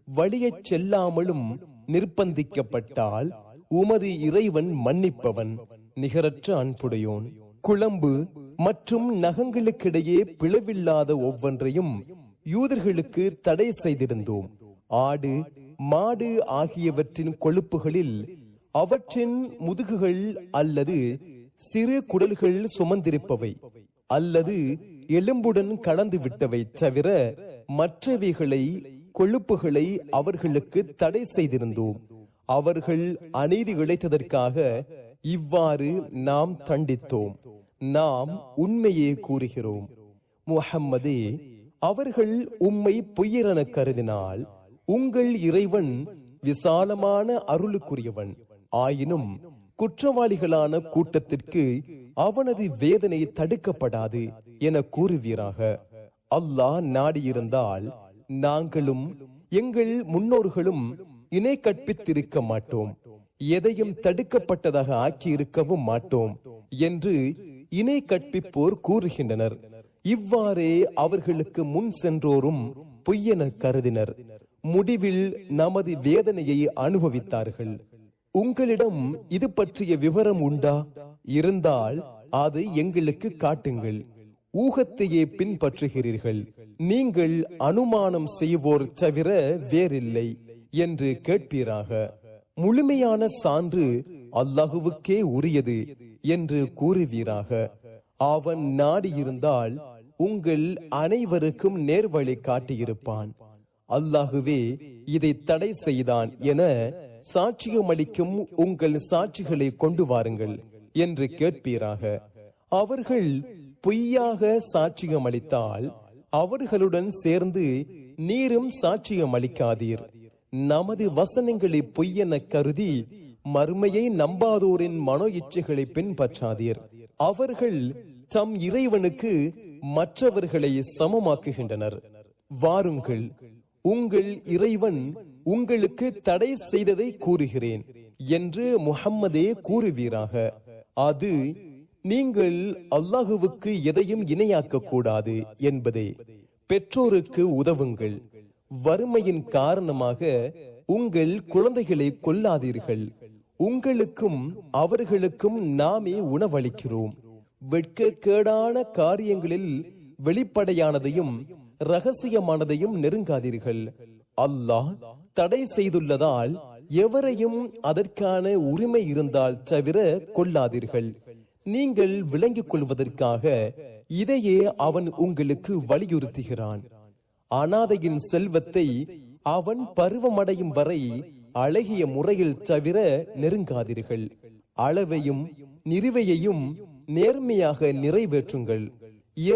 வழியச் செல்லாமலும் நிர்பந்திக்கப்பட்டால் உமது இறைவன் மன்னிப்பவன், நிகரற்ற அன்புடையோன். குழம்பு மற்றும் நகங்களுக்கிடையே பிளவில்லாத ஒவ்வொன்றையும் யூதர்களுக்கு தடை செய்திருந்தோம். ஆடு, மாடு ஆகியவற்றின் கொழுப்புகளில் அவற்றின் முதுகுகள் அல்லது சிறு குடல்கள் சுமந்திருப்பவை அல்லது எலும்புடன் கலந்து விட்டவை தவிர மற்றவைகளை கொழுப்புகளை அவர்களுக்கு தடை செய்திருந்தோம். அவர்கள் அநீதி இழைத்ததற்காக இவ்வாறு நாம் தண்டித்தோம். நாம் உண்மையே கூறுகிறோம். முஹம்மதே, அவர்கள் உம்மை பொய்யரென கருதினால் உங்கள் இறைவன் விசாலமான அருளுக்குரியவன். ஆயினும் குற்றவாளிகளான கூட்டத்திற்கு அவனது வேதனை தடுக்கப்படாது என கூறுவீராக. அல்லாஹ் நாடியிருந்தால் நாங்களும் எங்கள் முன்னோர்களும் இணை கற்பித்திருக்க மாட்டோம், எதையும் தடுக்கப்பட்டதாக ஆக்கியிருக்கவும் மாட்டோம் என்று இணை கற்பிப்போர் கூறுகின்றனர். இவ்வாறே அவர்களுக்கு முன் சென்றோரும் பொய்யென கருதினர். முடிவில் நமது வேதனையை அனுபவித்தார்கள். உங்களிடம் இது பற்றிய விவரம் உண்டா? இருந்தால் அது எங்களுக்கு காட்டுங்கள். ஊகத்தையே பின்பற்றுகிறீர்கள், நீங்கள் அனுமானம் செய்வோர் தவிர வேறில்லை என்று கேட்பீராக. முழுமையான சான்று அல்லாஹுவுக்கே உரியது என்று கூறுவீராக. அவன் நாடியிருந்தால் உங்கள் அனைவருக்கும் நேர்வழி காட்டியிருப்பான். அல்லாஹுவே இதை தடை செய்தான் என சாட்சியம் அளிக்கும் உங்கள் சாட்சிகளை கொண்டு வாருங்கள் என்று கேட்பீராக. அவர்கள் பொய்யாக சாட்சியம் அளித்தால் அவர்களுடன் சேர்ந்து நீரும் சாட்சியம் அளிக்காதீர். நமது வசனங்களை பொய்யென கருதி மறுமையை நம்பாதோரின் மனோ இச்சைகளை பின்பற்றாதீர். அவர்கள் தம் இறைவனுக்கு மற்றவர்களை சமமாக்குகின்றனர். வாருங்கள், உங்கள் இறைவன் உங்களுக்கு தடை செய்ததை கூறுகிறேன் என்று முஹம்மதே கூறுவீராக. அது நீங்கள் அல்லாஹுவுக்கு எதையும் இணையாக்க கூடாது என்பதே. பெற்றோருக்கு உதவுங்கள். வறுமையின் காரணமாக உங்கள் குழந்தைகளை கொல்லாதீர்கள். உங்களுக்கும் அவர்களுக்கும் நாமே உணவளிக்கிறோம். வெட்கக்கேடான காரியங்களில் வெளிப்படையானதையும் ரகசியமானதையும் நெருங்காதீர்கள். அல்லாஹ் தடை செய்துள்ளதால் எவரையும் அதற்கான உரிமை இருந்தால் தவிர கொல்லாதீர்கள். நீங்கள் விளங்கிக் கொள்வதற்காக இதையே அவன் உங்களுக்கு வலியுறுத்துகிறான். அனாதையின் செல்வத்தை அவன் பருவமடையும் வரை அழகிய முறையில் தவிர நெருங்காதீர்கள். அளவையும் நிறுவையையும் நேர்மையாக நிறைவேற்றுங்கள்.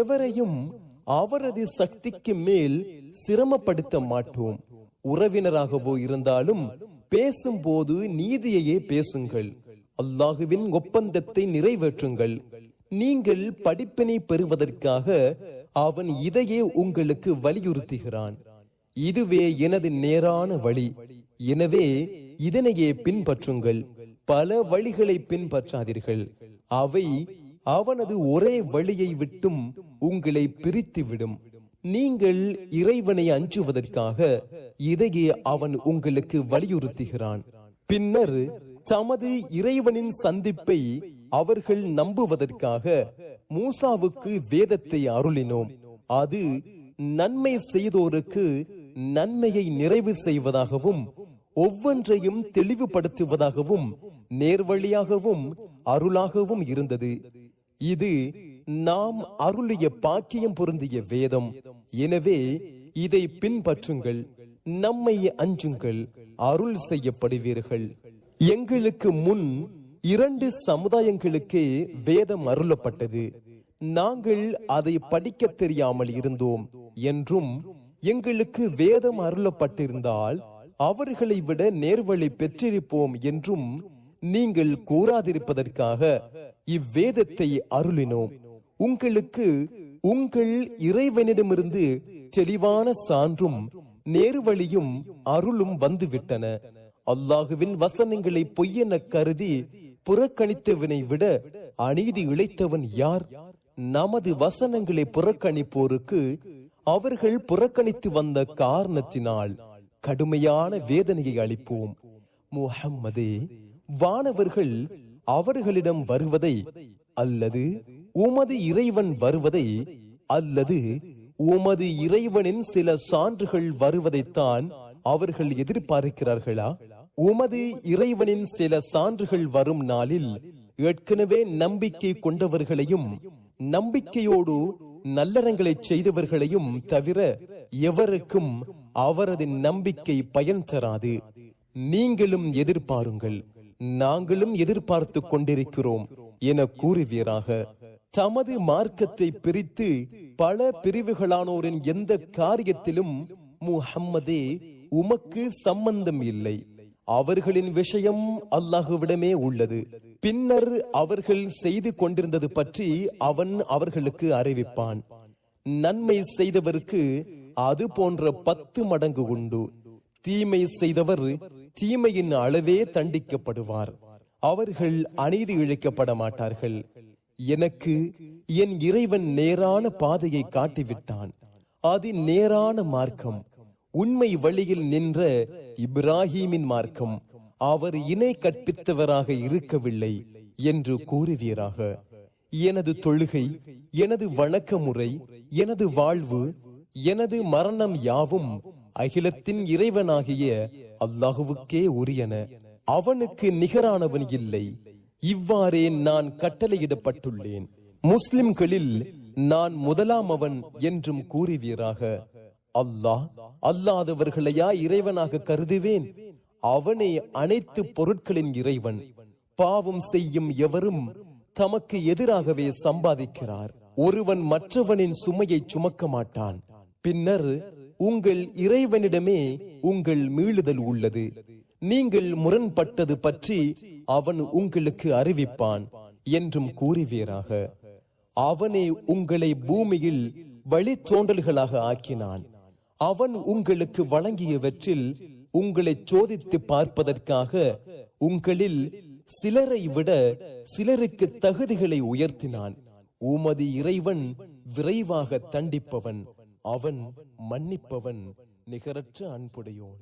எவரையும் அவரது சக்திக்கு மேல் சிரமப்படுத்த மாட்டோம். உறவினராகவோ இருந்தாலும் பேசும்போது நீதியையே பேசுங்கள். அல்லாஹுவின் ஒப்பந்தத்தை நிறைவேற்றுங்கள். நீங்கள் படிப்பினை பெறுவதற்காக அவன் இதையே உங்களுக்கு வலியுறுத்துகிறான். இதுவே எனது நேரான வழி, எனவே இதனையே பின்பற்றுங்கள். பல வழிகளை பின்பற்றாதீர்கள். அவை அவனது ஒரே வழியை விட்டும் உங்களை பிரித்துவிடும். நீங்கள் இறைவனை அஞ்சுவதற்காக இதையே அவன் உங்களுக்கு வலியுறுத்துகிறான். பின்னர் தமது இறைவனின் சந்திப்பை அவர்கள் நம்புவதற்காக மூசாவுக்கு வேதத்தை அருளினோம். அது நன்மை செய்தோருக்கு நன்மையை நிறைவு செய்வதாகவும் ஒவ்வொன்றையும் தெளிவுபடுத்துவதாகவும் நேர்வழியாகவும் அருளாகவும் இருந்தது. இது நாம் அருளிய பாக்கியம் பொருந்திய வேதம். எனவே இதை பின்பற்றுங்கள், நம்மை அஞ்சுங்கள், அருள் செய்யப்படுவீர்கள். எங்களுக்கு முன் 2 சமுதாயங்களுக்கே வேதம் அருளப்பட்டது. நாங்கள் அதை படிக்க தெரியாமல் இருந்தோம் என்றும், எங்களுக்கு வேதம் அருளப்பட்டிருந்தால் அவர்களை விட நேர்வழி பெற்றிருப்போம் என்றும் நீங்கள் கூறாதிருப்பதற்காக இவ்வேதத்தை அருளினோம். உங்களுக்கு உங்கள் இறைவனிடமிருந்து தெளிவான சான்றும் நேர்வழியும் அருளும் வந்துவிட்டன. அல்லாஹுவின் வசனங்களை பொய்யென கருதி புறக்கணித்தவனை விட அநீதி இழைத்தவன் யார்? நமது வசனங்களை புறக்கணிப்போருக்கு அவர்கள் புறக்கணித்து வந்த காரணத்தினால் கடுமையான வேதனையை அளிப்போம். முஹம்மதே, வானவர்கள் அவர்களிடம் வருவதை அல்லது உமது இறைவன் வருவதை அல்லது உமது இறைவனின் சில சான்றுகள் வருவதைத்தான் அவர்கள் எதிர்பார்க்கிறார்களா? உமது இறைவனின் சில சான்றுகள் வரும் நாளில் ஏற்கனவே நம்பிக்கை கொண்டவர்களையும் நம்பிக்கையோடு நல்லறங்களை செய்தவர்களையும் தவிர எவருக்கும் அவரது நம்பிக்கை பயன் தராது. நீங்களும் எதிர்பாருங்கள், நாங்களும் எதிர்பார்த்து கொண்டிருக்கிறோம் என கூறுவீராக. தமது மார்க்கத்தை பிரித்து பல பிரிவுகளானோரின் எந்த காரியத்திலும் முஹம்மதே உமக்கு சம்பந்தம் இல்லை. அவர்களின் விஷயம் அல்லாஹுவிடமே உள்ளது. பின்னர் அவர்கள் செய்து கொண்டிருந்தது பற்றி அவன் அவர்களுக்கு அறிவிப்பான். நன்மை செய்தவருக்கு அது போன்ற 10 மடங்கு உண்டு. தீமை செய்தவர் தீமையின் அளவே தண்டிக்கப்படுவார். அவர்கள் அநீதி இழைக்கப்பட மாட்டார்கள். எனக்கு என் இறைவன் நேரான பாதையை காட்டிவிட்டான். அது நேரான மார்க்கம், உண்மை வழியில் நின்ற இப்ராஹீமின் மார்க்கம். அவர் இணை கற்பித்தவராக இருக்கவில்லை என்று கூறுவீராக. எனது தொழுகை, எனது வணக்க முறை, எனது வாழ்வு, எனது மரணம் யாவும் அகிலத்தின் இறைவனாகிய அல்லாஹுவுக்கே உரியன. அவனுக்கு நிகரானவன் இல்லை. இவ்வாறே நான் கட்டளையிடப்பட்டுள்ளேன். முஸ்லிம்களில் நான் முதலாமவன் என்றும் கூறுவீராக. அல்லாஹ் அல்லாதவர்களையா இறைவனாக கருதுவேன்? அவனே அனைத்து பொருட்களின் இறைவன். பாவம் செய்யும் எவரும் தமக்கு எதிராகவே சம்பாதிக்கிறார். ஒருவன் மற்றவனின் சுமையை சுமக்க மாட்டான். பின்னர் உங்கள் இறைவனிடமே உங்கள் மீளுதல் உள்ளது. நீங்கள் முரண்பட்டது பற்றி அவன் உங்களுக்கு அறிவிப்பான் என்றும் கூறுவீராக. அவனே உங்களை பூமியில் வழித்தோன்றல்களாக ஆக்கினான். அவன் உங்களுக்கு வழங்கியவற்றில் உங்களை சோதித்து பார்ப்பதற்காக உங்களில் சிலரை விட சிலருக்கு தகுதிகளை உயர்த்தினான். உமது இறைவன் விரைவாக தண்டிப்பவன், அவன் மன்னிப்பவன், நிகரற்ற அன்புடையோன்.